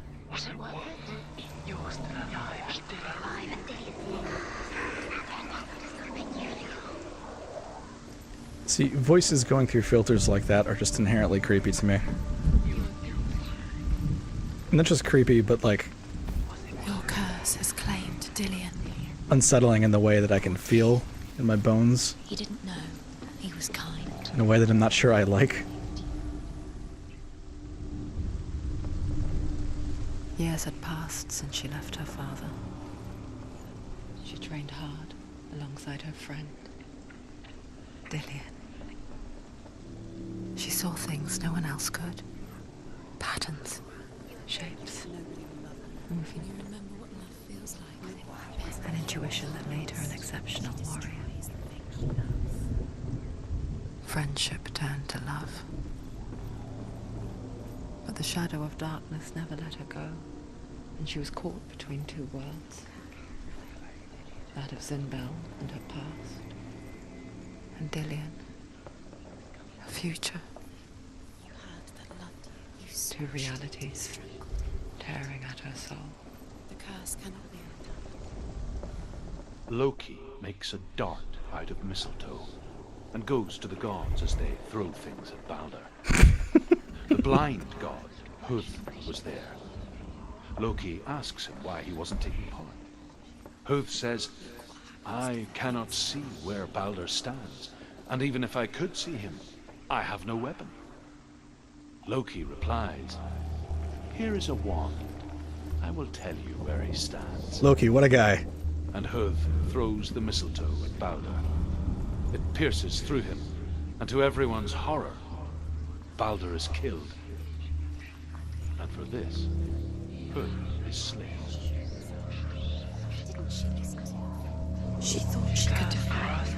See, voices going through filters like that are just inherently creepy to me. Not just creepy, but like Your curse has claimed Dillian. unsettling in the way that I can feel in my bones, He didn't know. He was kind. in a way that I'm not sure I like. Years had passed since she left her father. She trained hard alongside her friend, Dillian. She saw things no one else could. Patterns, shapes, movement. You remember what love feels like. An intuition that made her an exceptional warrior. Friendship turned to love. But the shadow of darkness never let her go, and she was caught between two worlds. That of Zinbel and her past, and Dillian, her future. You had that loved you. You Two realities tearing at her soul. The curse cannot be undone. Loki makes a dart out of mistletoe and goes to the gods as they throw things at Baldur. The blind god, Huth, was there. Loki asks him why he wasn't taking part. Huth says, I cannot see where Baldur stands, and even if I could see him, I have no weapon. Loki replies, here is a wand. I will tell you where he stands. Loki, what a guy. And Huth throws the mistletoe at Baldur. It pierces through him, and to everyone's horror, Baldur is killed. And for this, Huth is slain. Didn't she listen to you? She thought she could defy us.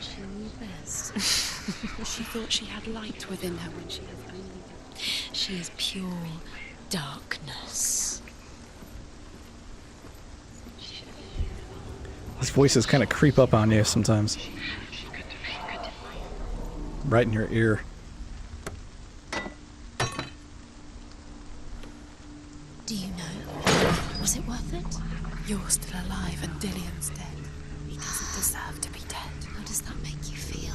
She knew best. She thought she had light within her when she has only. She is pure darkness. These voices kind of creep up on you sometimes. Right in your ear. Do you know? Was it worth it? You're still alive and Dillian's dead. He doesn't deserve to be dead. How does that make you feel?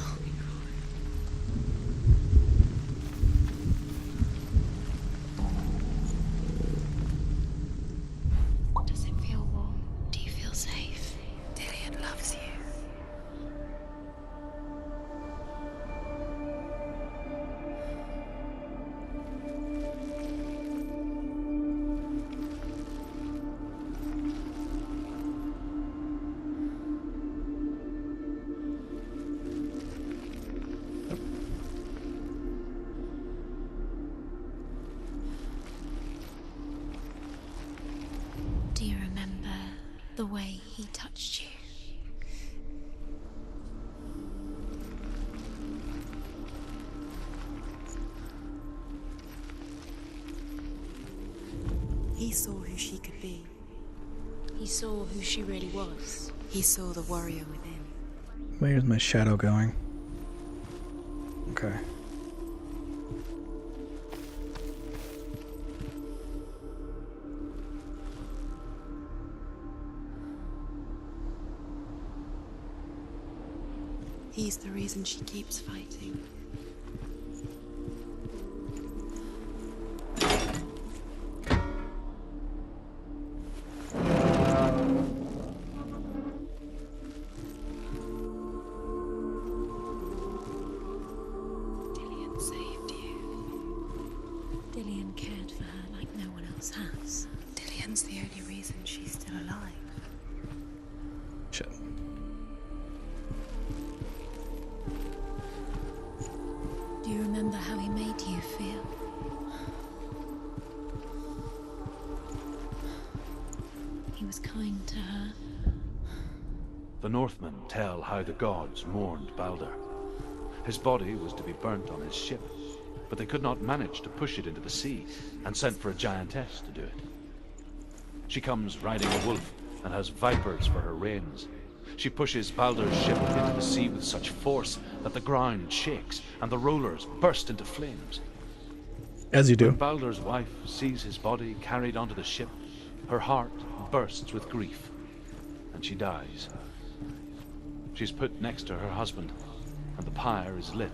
The way he touched you. He saw who she could be. He saw who she really was. He saw the warrior within. Where's my shadow going? Okay. He's the reason she keeps fighting. Dillian saved you. Dillian cared for her like no one else has. Dillian's the only reason she's still alive. Shit. Do you remember how he made you feel? He was kind to her. The Northmen tell how the gods mourned Balder. His body was to be burnt on his ship, but they could not manage to push it into the sea, and sent for a giantess to do it. She comes riding a wolf and has vipers for her reins. She pushes Balder's ship into the sea with such force that the ground shakes and the rollers burst into flames. As you do. When Balder's wife sees his body carried onto the ship, her heart bursts with grief, and she dies. She's put next to her husband, and the pyre is lit,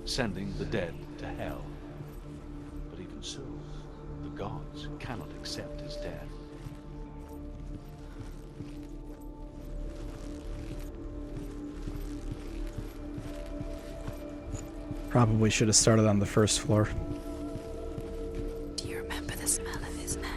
sending the dead to hell. But even so, the gods cannot accept his death. Probably should have started on the first floor. Do you remember the smell of his neck?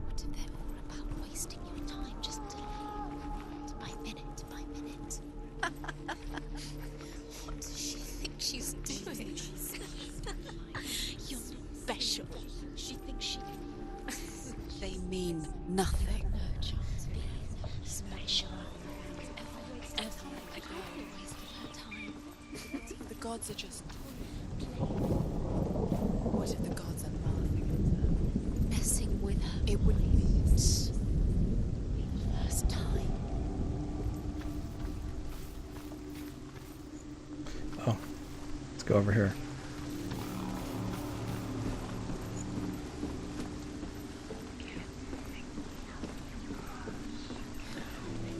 What if they're all about wasting your time just by minute by minute? What does she think she's doing? You're special. She thinks she can. They mean nothing. No chance of being special. Ever wasting her time. The gods are just... What if the gods are laughing Messing with her. at her? It wouldn't be... First time. Oh. Let's go over here.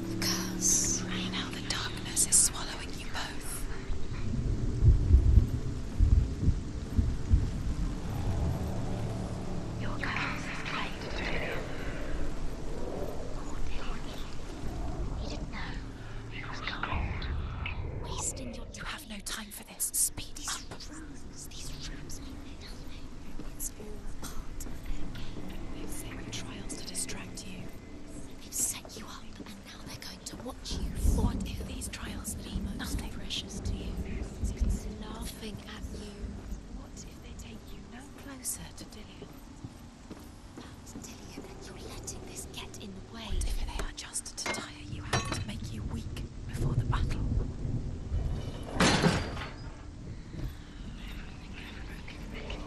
The curse. Now the darkness is swallowing you both. Your curse is claimed to him. Poor Dillian. He didn't know. He was cold. Wasting your time. You have no time for this. Speed up. These rooms mean nothing. It's all part of their game. They've set trials to distract you. They've set you up, and now they're going to watch you. What if these trials mean nothing? Precious to you. Laughing at you. What if they take you no closer to Dillian? That's Dillian, and you're letting this get in the way. What if they are just to tire you out, to make you weak before the battle?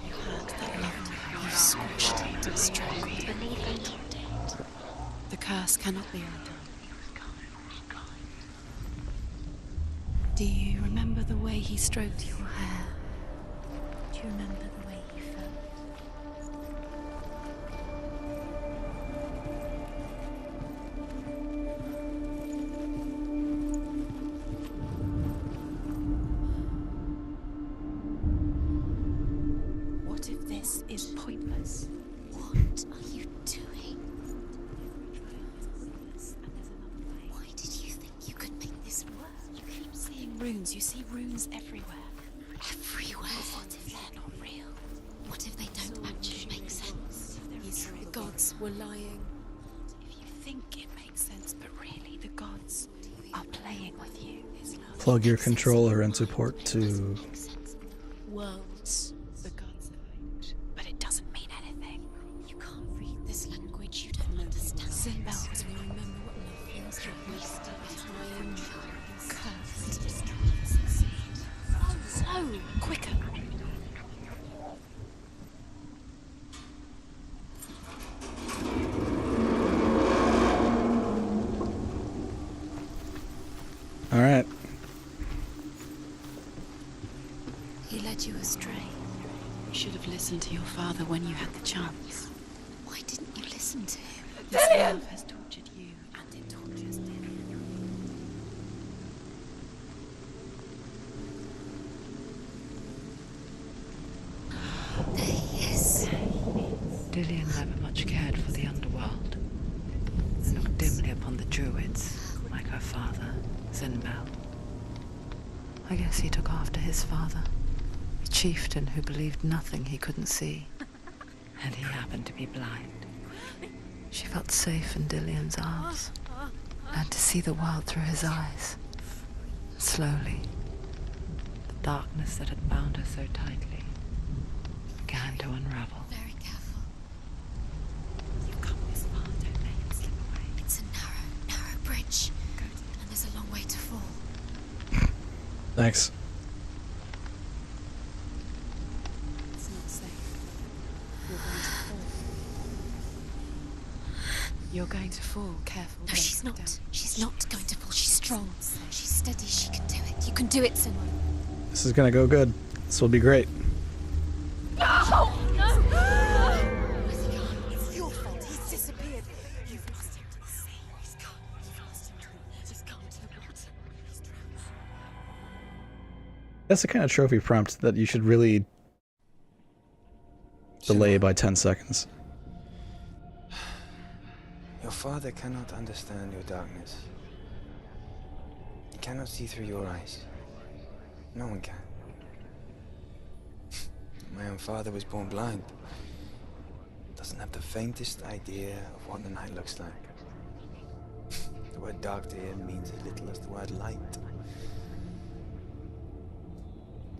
You heard that loved you squished into strength. Believing you're dead. The curse cannot be undone. Do you remember the way he stroked your hair? Do you remember the way he felt? What if this is pointless? What are you doing? Why did you think you could make this work? You keep seeing reading runes. You see runes everywhere. Everywhere? What if they're not real? What if they don't actually make sense? The gods were lying. If you think it makes sense, but really the gods are playing with you. Plug your controller into port 2. Worlds. The gods are, but it doesn't mean anything. You can't read this language. You don't understand. Sinbel, we remember what love feels like. Wasted time. Cursed. So quicker. All right. He led you astray. You should have listened to your father when you had the chance. Why didn't you listen to him? This love has tortured you, and it tortures Dillian. There he is. Dillian never much cared for the underworld. And looked dimly upon the druids, like her father, Sinbel. I guess he took after his father, a chieftain who believed nothing he couldn't see. And he happened to be blind. She felt safe in Dillian's arms, and to see the world through his eyes. Slowly, the darkness that had bound her so tightly began to unravel. Very careful. You've come this far, don't let him slip away. It's a narrow bridge. And there's a long way to fall. Thanks. It's not safe. You're going to fall. You're going to fall. Careful. No, don't she's not. down. She's not going to fall. She's strong. She's steady. She can do it. You can do it, Senua. This is gonna go good. This will be great. No! Where's he gone? It's your fault. He's disappeared. You've lost him to the sea. He's gone. You've lost him to He's gone to the water. He's drowned. That's the kind of trophy prompt that you should really delay by 10 seconds. Your father cannot understand your darkness. He cannot see through your eyes. No one can. My own father was born blind. Doesn't have the faintest idea of what the night looks like. The word dark to him means as little as the word light.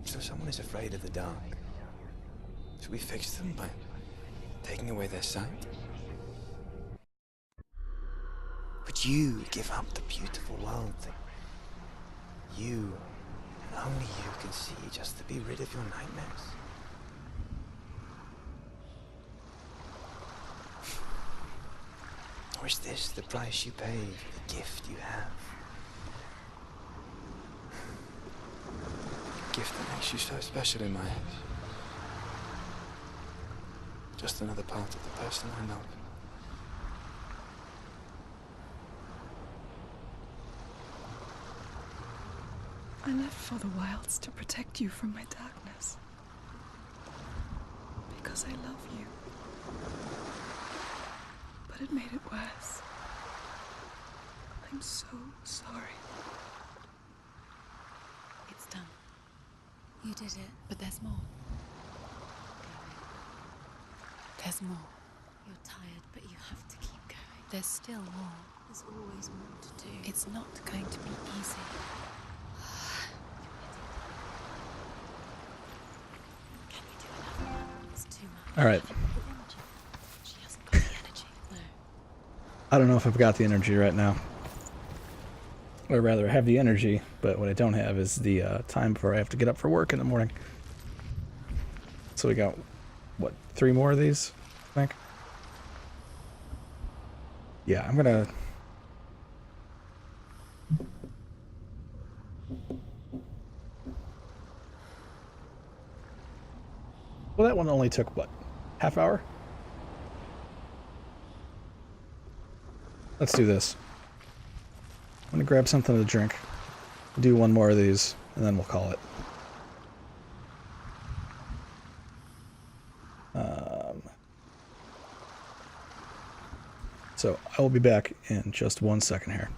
So someone is afraid of the dark. Should we fix them by taking away their sight? Would you give up the beautiful world that you, and only you, can see just to be rid of your nightmares? Or is this the price you pay for the gift you have? A gift that makes you so special in my eyes. Just another part of the person I love. I left for the wilds to protect you from my darkness. Because I love you. But it made it worse. I'm so sorry. It's done. You did it. But there's more. There's more. You're tired, but you have to keep going. There's still more. There's always more to do. It's not going to be easy. Can you do another? It's too much. All right. She hasn't got the energy. No. I don't know if I've got the energy right now. Or rather, I have the energy, but what I don't have is the time before I have to get up for work in the morning. So we got, what, 3 more of these, I think? Yeah, I'm gonna... Well, that one only took, what, half hour? Let's do this. I'm gonna grab something to drink, do 1 more of these, and then we'll call it. So I will be back in just 1 second here.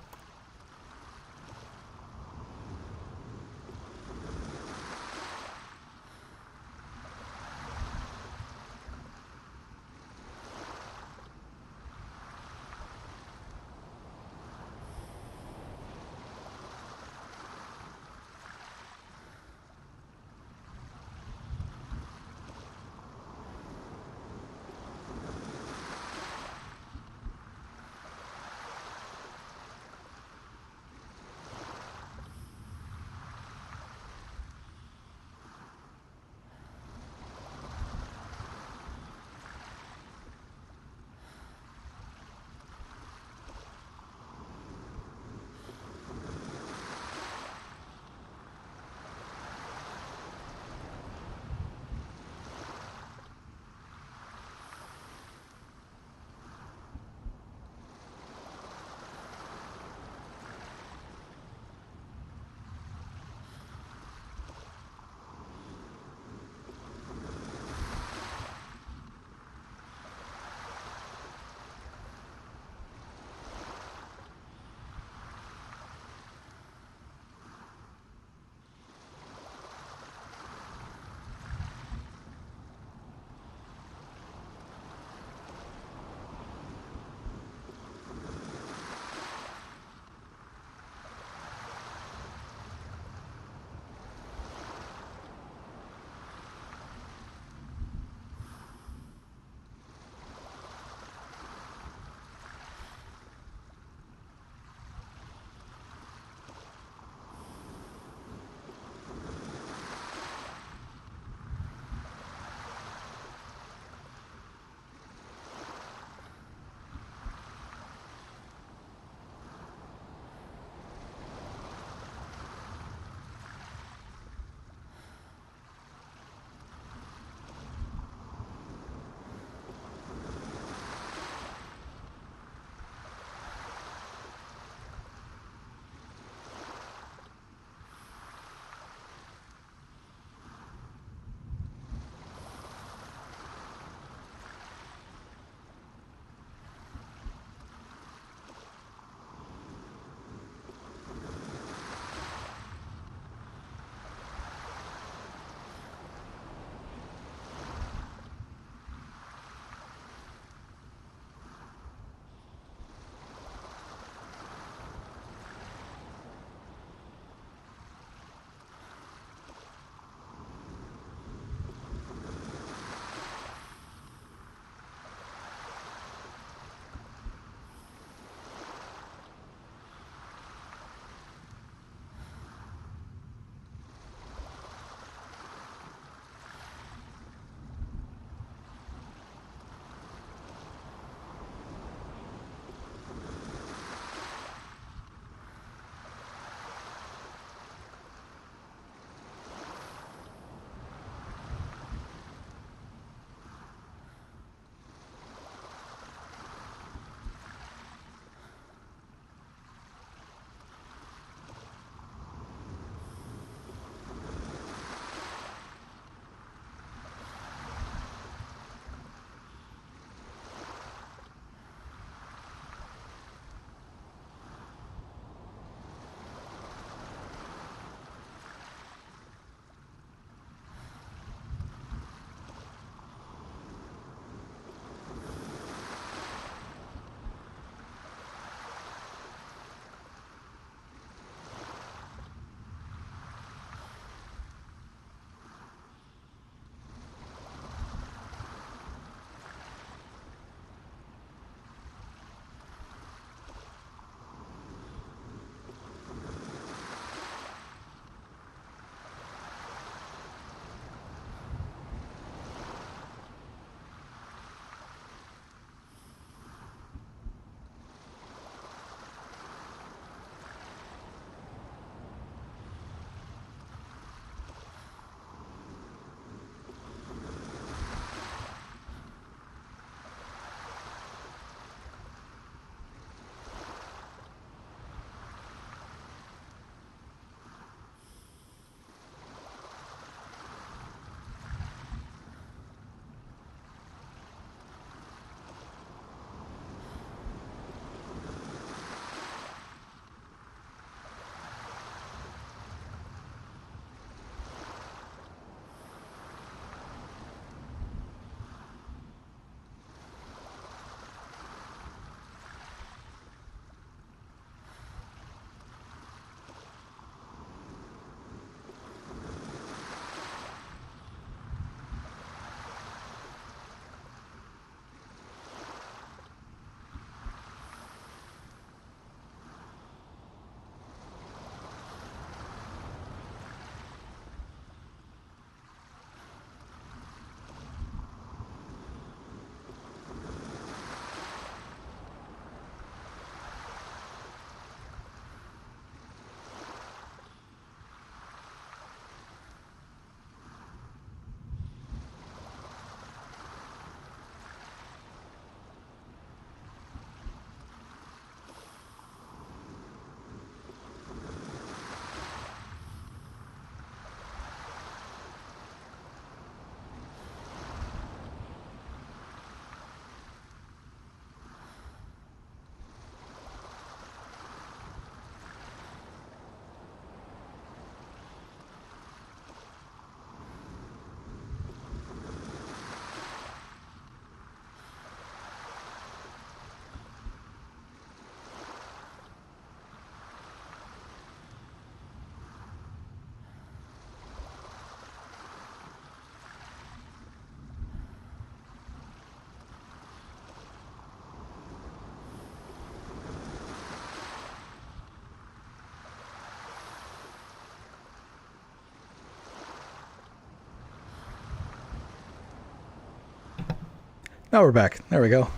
Now we're back. There we go.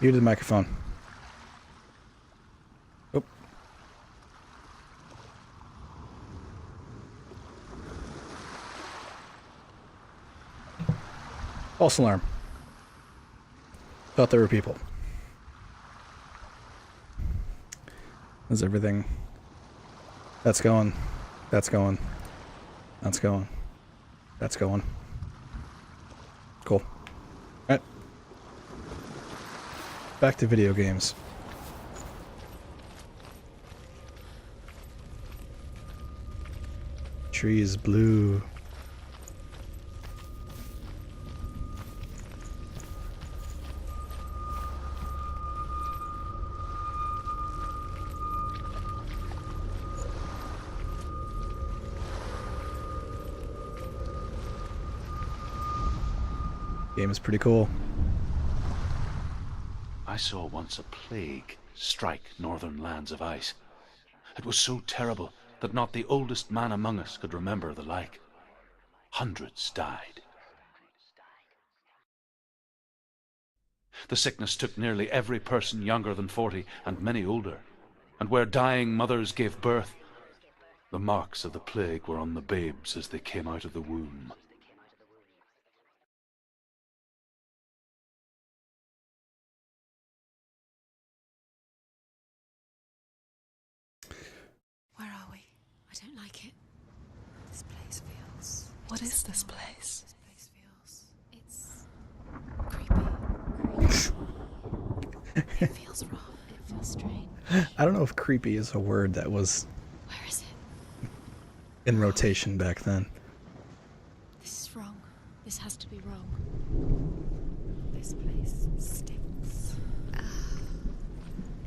Muted the microphone. Oh. False alarm. Thought there were people. Is everything... That's going. That's going. That's going. That's going. Cool. Alright. Back to video games. Tree is blue. Game is pretty cool. I saw once a plague strike northern lands of ice. It was so terrible that not the oldest man among us could remember the like. Hundreds died. The sickness took nearly every person younger than 40 and many older. And where dying mothers gave birth, the marks of the plague were on the babes as they came out of the womb. Where are we? I don't like it. This place feels... What is this place? This place feels... It's... creepy. It feels wrong. It feels strange. I don't know if creepy is a word that was Where is it? in rotation back then. This is wrong. This has to be wrong. This place stinks.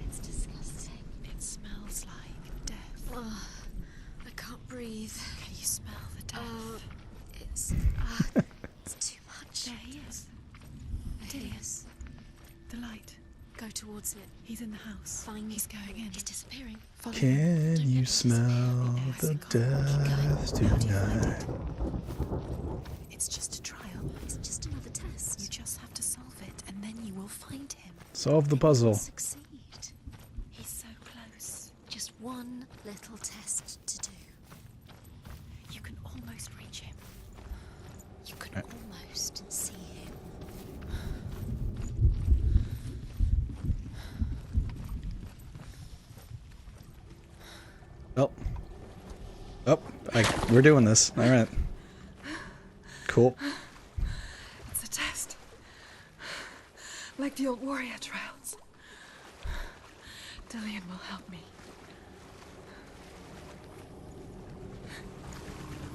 It's disgusting. It smells like death. I can't breathe. Can you smell the death? It's too much. There he is. There he is. The light. Go towards it. He's in the house. Find He's going in. He's disappearing. Follow him. Can you smell the death tonight? It's just a trial. It's just another test. You just have to solve it, and then you will find him. Solve the puzzle. Succeed. He's so close. Just one little test to do. You can almost reach him. You can almost see him. Oh. Oh, we're doing this. All right. Cool. It's a test. Like the old warrior trials. Dillian will help me.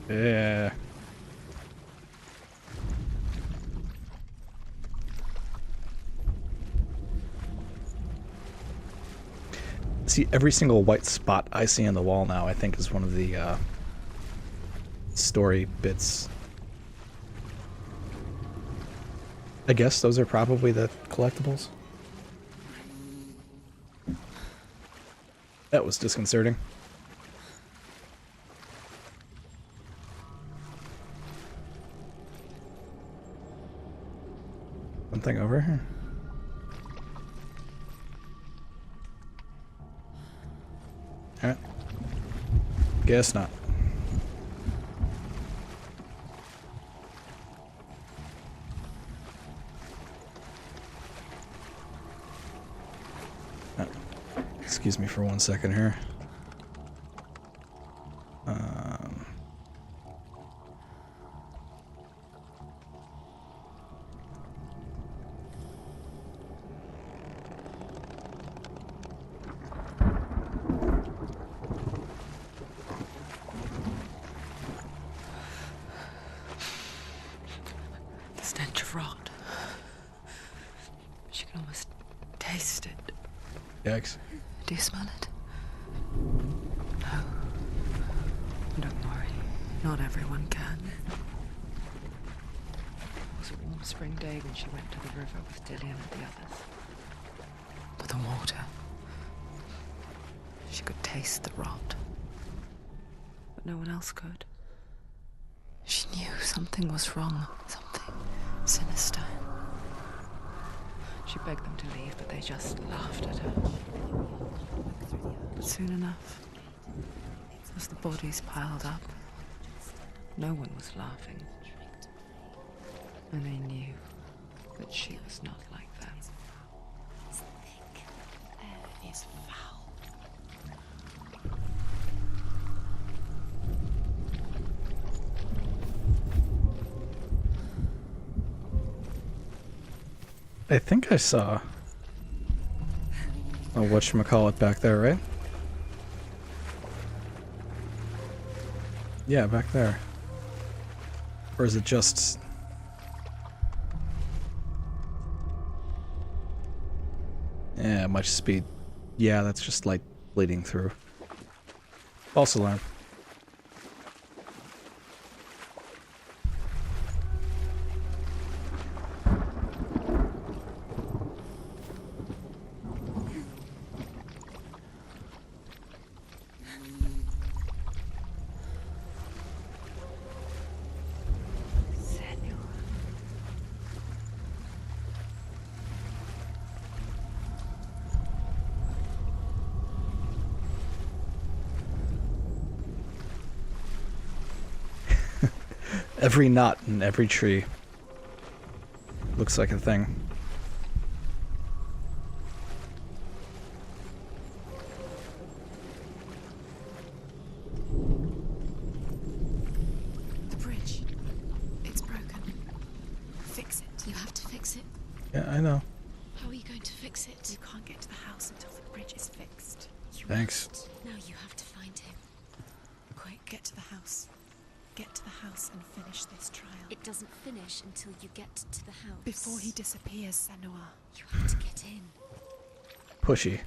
Yeah. See, every single white spot I see on the wall now, I think, is one of the story bits. I guess those are probably the collectibles. That was disconcerting. Something over here. Alright. Guess not. Excuse me for 1 second here. The stench of rot. She can almost taste it. Yikes. Do you smell it? No. Don't worry. Not everyone can. It was a warm spring day when she went to the river with Dillian and the others. But the water... She could taste the rot. But no one else could. She knew something was wrong. Something sinister. begged them to leave, but they just laughed at her. But soon enough, as the bodies piled up, no one was laughing. And they knew that she was not like them. It's thick. Air is foul. I think I saw a whatchamacallit back there, right? Yeah, back there. Or is it just... Yeah, much speed. Yeah, that's just light bleeding through. False alarm. Every knot in every tree looks like a thing. The bridge. It's broken. Fix it. You have to fix it. Yeah, I know. How are you going to fix it? You can't get to the house until the bridge is fixed. Thanks. Now you have to find him. Quick, get to the house. Get to the house and finish this trial. It doesn't finish until you get to the house. Before he disappears, Senua. You have to get in. Pushy.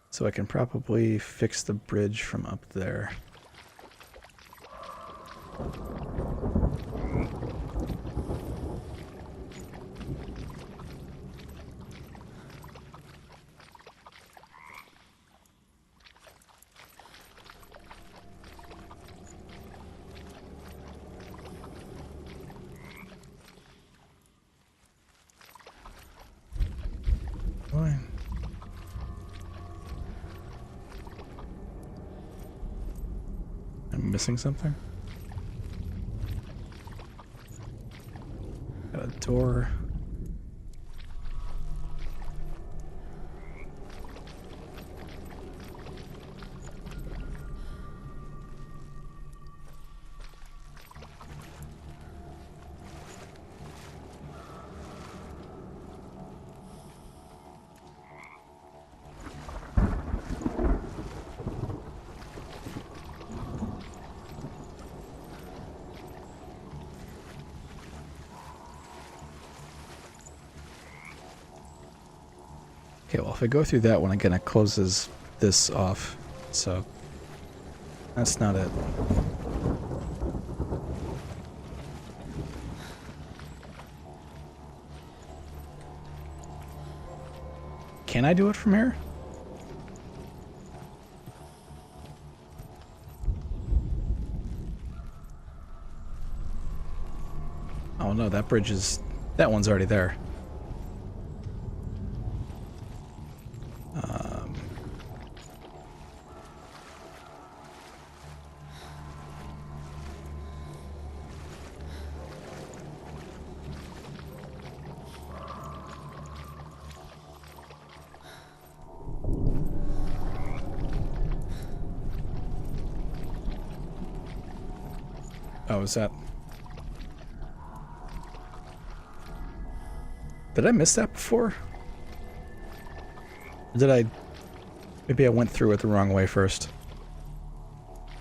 So I can probably fix the bridge from up there. Fine. I'm missing something? Got a door. Okay, well, if I go through that one again, it closes this off, so that's not it. Can I do it from here? Oh no, that bridge is... that one's already there. Oh, is that... Did I miss that before? Or did I... Maybe I went through it the wrong way first.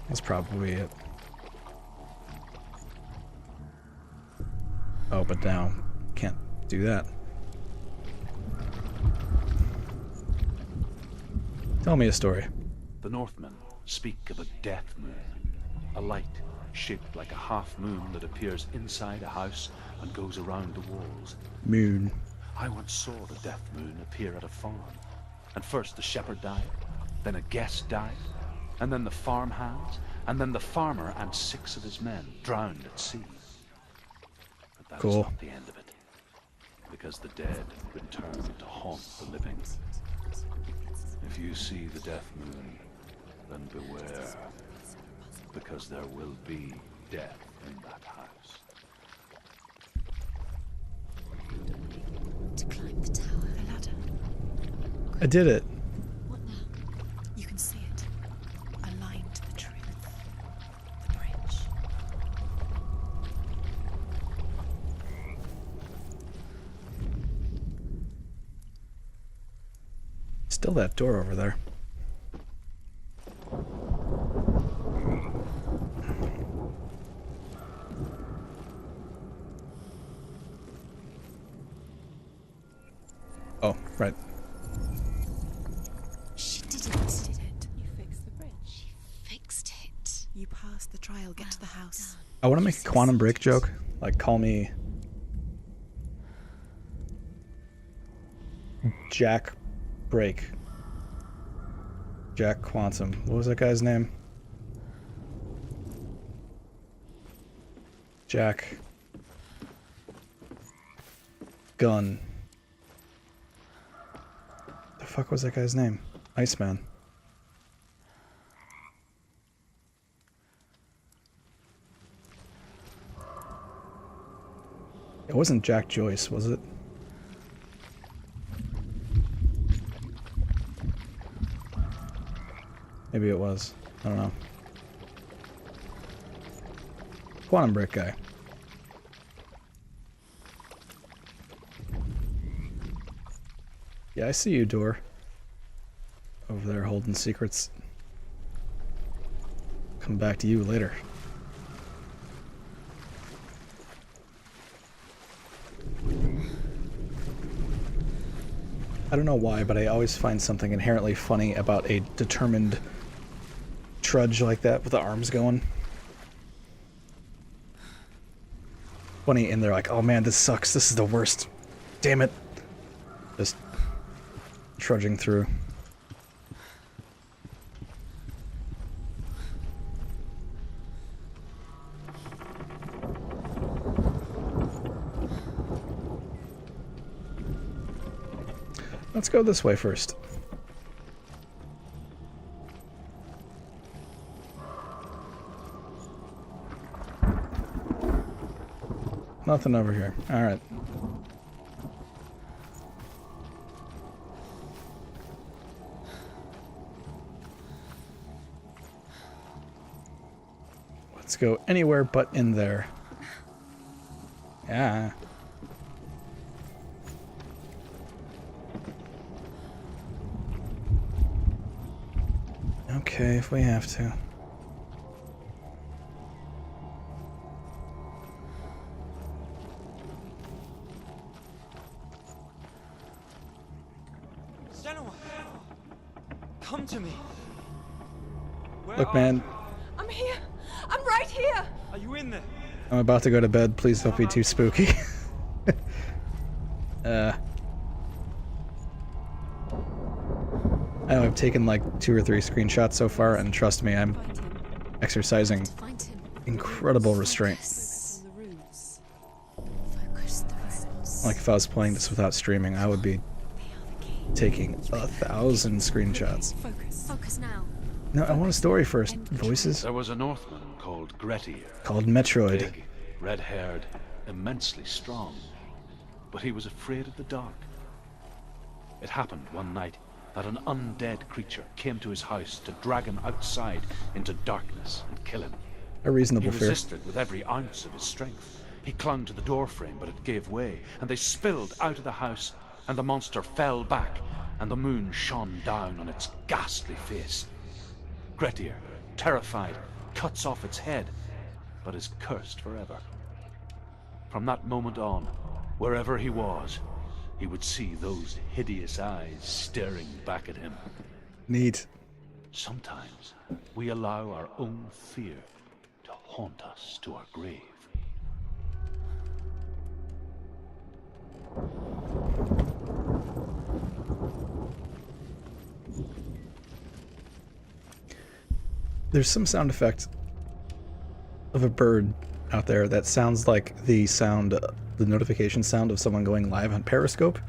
That's probably it. Oh. but now can't do that. Tell me a story. The Northmen speak of a death moon, a light shaped like a half moon that appears inside a house and goes around the walls. Moon. I once saw the death moon appear at a farm, and first the shepherd died, then a guest died, and then the farmhands, and then the farmer and 6 of his men drowned at sea. But that is not the end of it, because the dead return to haunt the living. If you see the death moon, then beware, because there will be death in that house. To climb the tower. A ladder. I did it. What now? You can see it. A line to the truth. The bridge. Still that door over there. Oh, right. She did it. You fixed the bridge. She fixed it. You passed the trial. Get to the house. I want to make a quantum break joke. Like, call me Jack Break. Jack Quantum. What was that guy's name? Jack Gun. The fuck was that guy's name? Iceman. It wasn't Jack Joyce, was it? Maybe it was. I don't know. Quantum Break guy. Yeah, I see you, door. Over there holding secrets. Come back to you later. I don't know why, but I always find something inherently funny about a determined trudge like that with the arms going. Funny, and they're like, oh man, this sucks. This is the worst. Damn it. Just trudging through. Let's go this way first. Nothing over here. All right. Let's go anywhere but in there. Yeah. Okay, if we have to. Senua! Come to me! Look, man, I'm here. I'm right here. Are you in there? I'm about to go to bed. Please don't be too spooky. I know I've taken like 2 or 3 screenshots so far, and trust me, I'm exercising incredible restraint. Like if I was playing this without streaming, I would be taking 1,000 screenshots. Focus now. No, I want a story first. Voices? There was a Northman called Grettir. Called Metroid. Big, red-haired, immensely strong. But he was afraid of the dark. It happened one night that an undead creature came to his house to drag him outside into darkness and kill him. A reasonable He fear. resisted with every ounce of his strength. He clung to the doorframe, but it gave way, and they spilled out of the house, and the monster fell back, and the moon shone down on its ghastly face. Grettir, terrified, cuts off its head, but is cursed forever. From that moment on, wherever he was, he would see those hideous eyes staring back at him. Neat. Sometimes we allow our own fear to haunt us to our grave. There's some sound effect of a bird out there that sounds like the sound, the notification sound of someone going live on Periscope.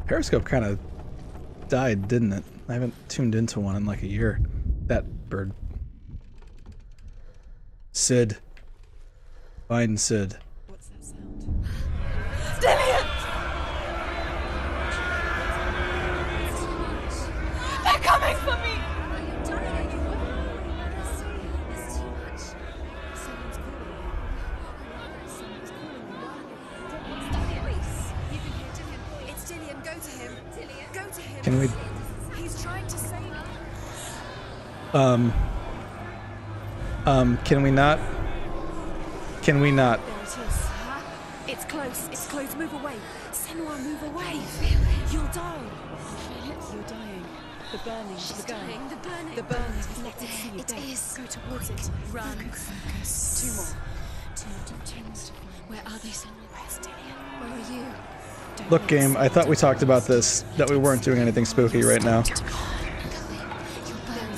Periscope kind of died, didn't it? I haven't tuned into one in like a year. That bird. Sid. Find Sid. What's that sound? They're coming for me! It's Dillian, go to him. Go to him. Can we... He's trying to save me. Can we not? Can we not? There it is. It's close. It's close. Move away. Senua, move away. You'll die. You're dying. The burning. She's the burning. dying. The burning. The burning. Let it see you It dead. is. Go towards it. Run. Focus. Two more. Two more. Where are they, Senua? Where's Dillian? Where are you? Look, game, I thought we talked about this, that we weren't doing anything spooky right now. There it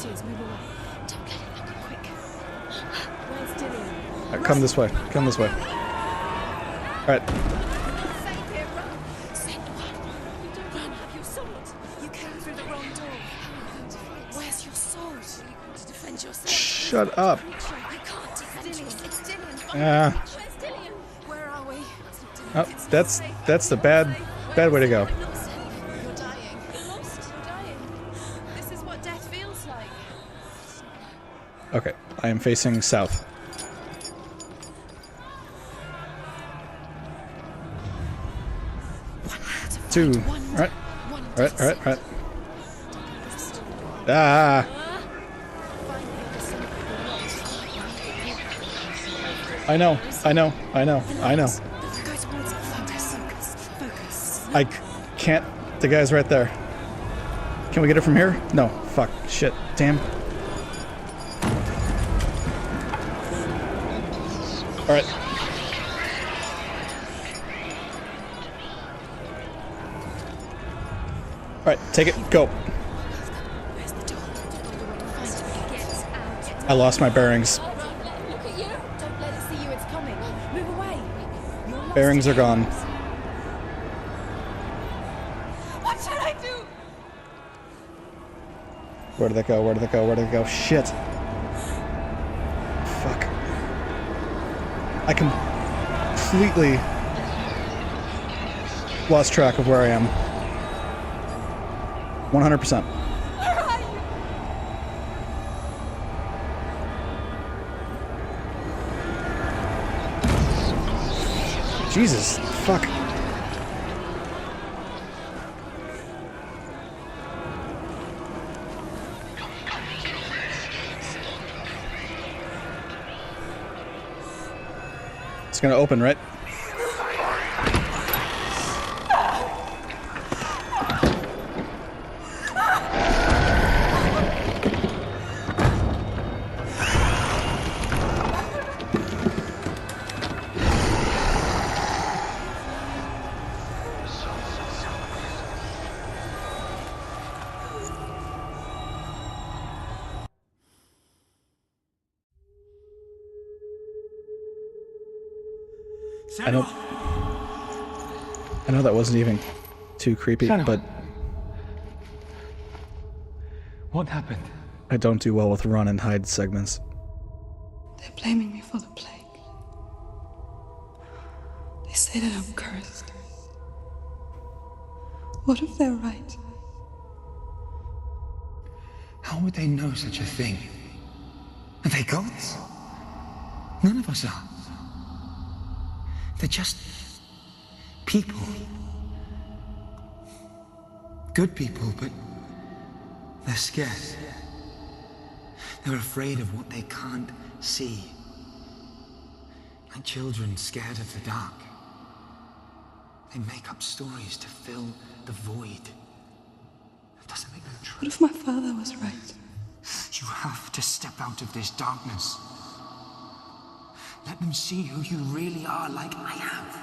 is. Move away. Don't let it happen. Quick. Where's Dillian? Alright, come this way. Come this way. Alright. Save him. Run. Senua. You don't run. Have your sword. You came through the wrong door. Where's your sword? You want to defend yourself? Shut up. You can't defend yourself. It's Dillian. Ah. Where's Dillian? Where are we? Oh, that's the bad way to go. You're dying. You're lost. You're dying. This is what death feels like. Okay, I am facing south. Two. Alright. Alright. Ah! I know. Go towards it. Focus. I can't. The guy's right there. Can we get it from here? No. Fuck. Shit. Damn. Alright. Alright, take it. Go. Where's the door? Find it. I lost my bearings. Look at you. Don't let it see you. It's coming. Move away. You're lost. Bearings are gone. What should I do? Where did that go? Where did it go? Shit. Fuck. I completely lost track of where I am. 100%. Where are you? Jesus. Fuck. It's gonna open, right? I know that wasn't even too creepy, but what happened? I don't do well with run and hide segments. They're blaming me for the plague. They say that I'm cursed. What if they're right? How would they know such a thing? Are they gods? None of us are. They're just people. Good people, but they're scared. They're afraid of what they can't see. Like children scared of the dark. They make up stories to fill the void. That doesn't make them true. What if my father was right? You have to step out of this darkness. Let them see who you really are, like I have.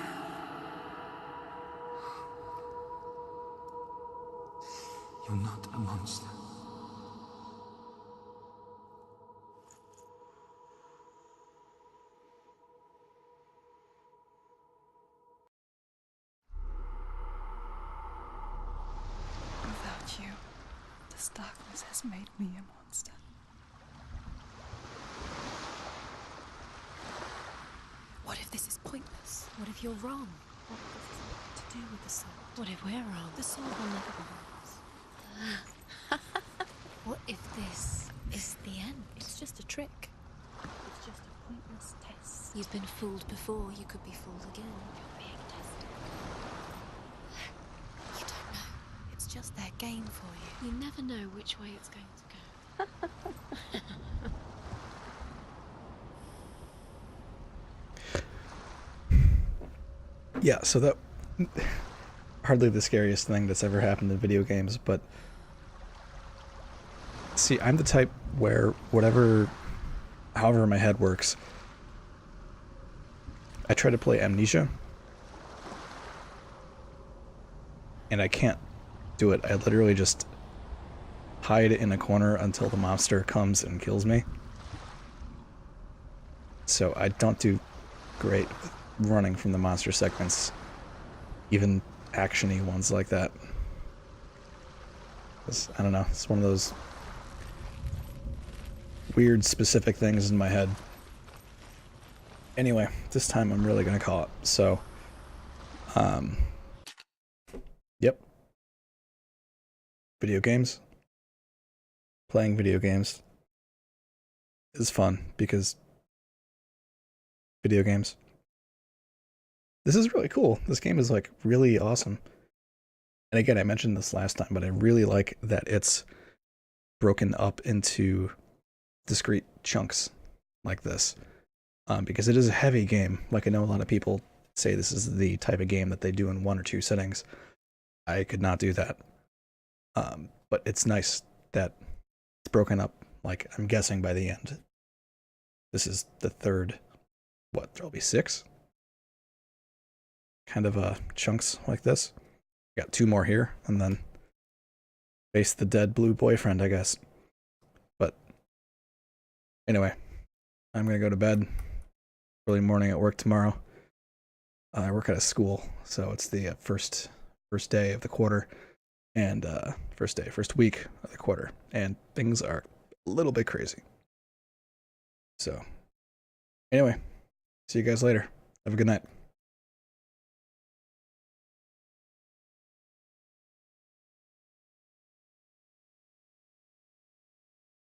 You're not a monster. Without you, this darkness has made me a monster. What if this is pointless? What if you're wrong? What if this is nothing to do with the sword? What if we're wrong? The sword will never be ours. What if this is the end? It's just a trick. It's just a pointless test. You've been fooled before. You could be fooled again. You're being tested. You don't know. It's just their game for you. You never know which way it's going to go. Yeah, so that hardly the scariest thing that's ever happened in video games, but see, I'm the type where however my head works, I try to play Amnesia, and I can't do it. I literally just hide in a corner until the monster comes and kills me. So I don't do great with running from the monster segments, even action-y ones like that. I don't know, it's one of those weird specific things in my head. Anyway, this time I'm really gonna call it. So, yep. Video games. Playing video games is fun because video games. This is really cool. This game is like really awesome. And again, I mentioned this last time, but I really like that it's broken up into discrete chunks like this. Because it is a heavy game. Like I know a lot of people say this is the type of game that they do in 1 or 2 sittings. I could not do that. But it's nice that it's broken up, like I'm guessing by the end. This is the third, there'll be 6? Kind of chunks like this. Got 2 more here, and then face the dead blue boyfriend, I guess. But anyway, I'm gonna go to bed. Early morning at work tomorrow. I work at a school, so it's the first day of the quarter, and first week of the quarter, and things are a little bit crazy. So anyway, see you guys later. Have a good night.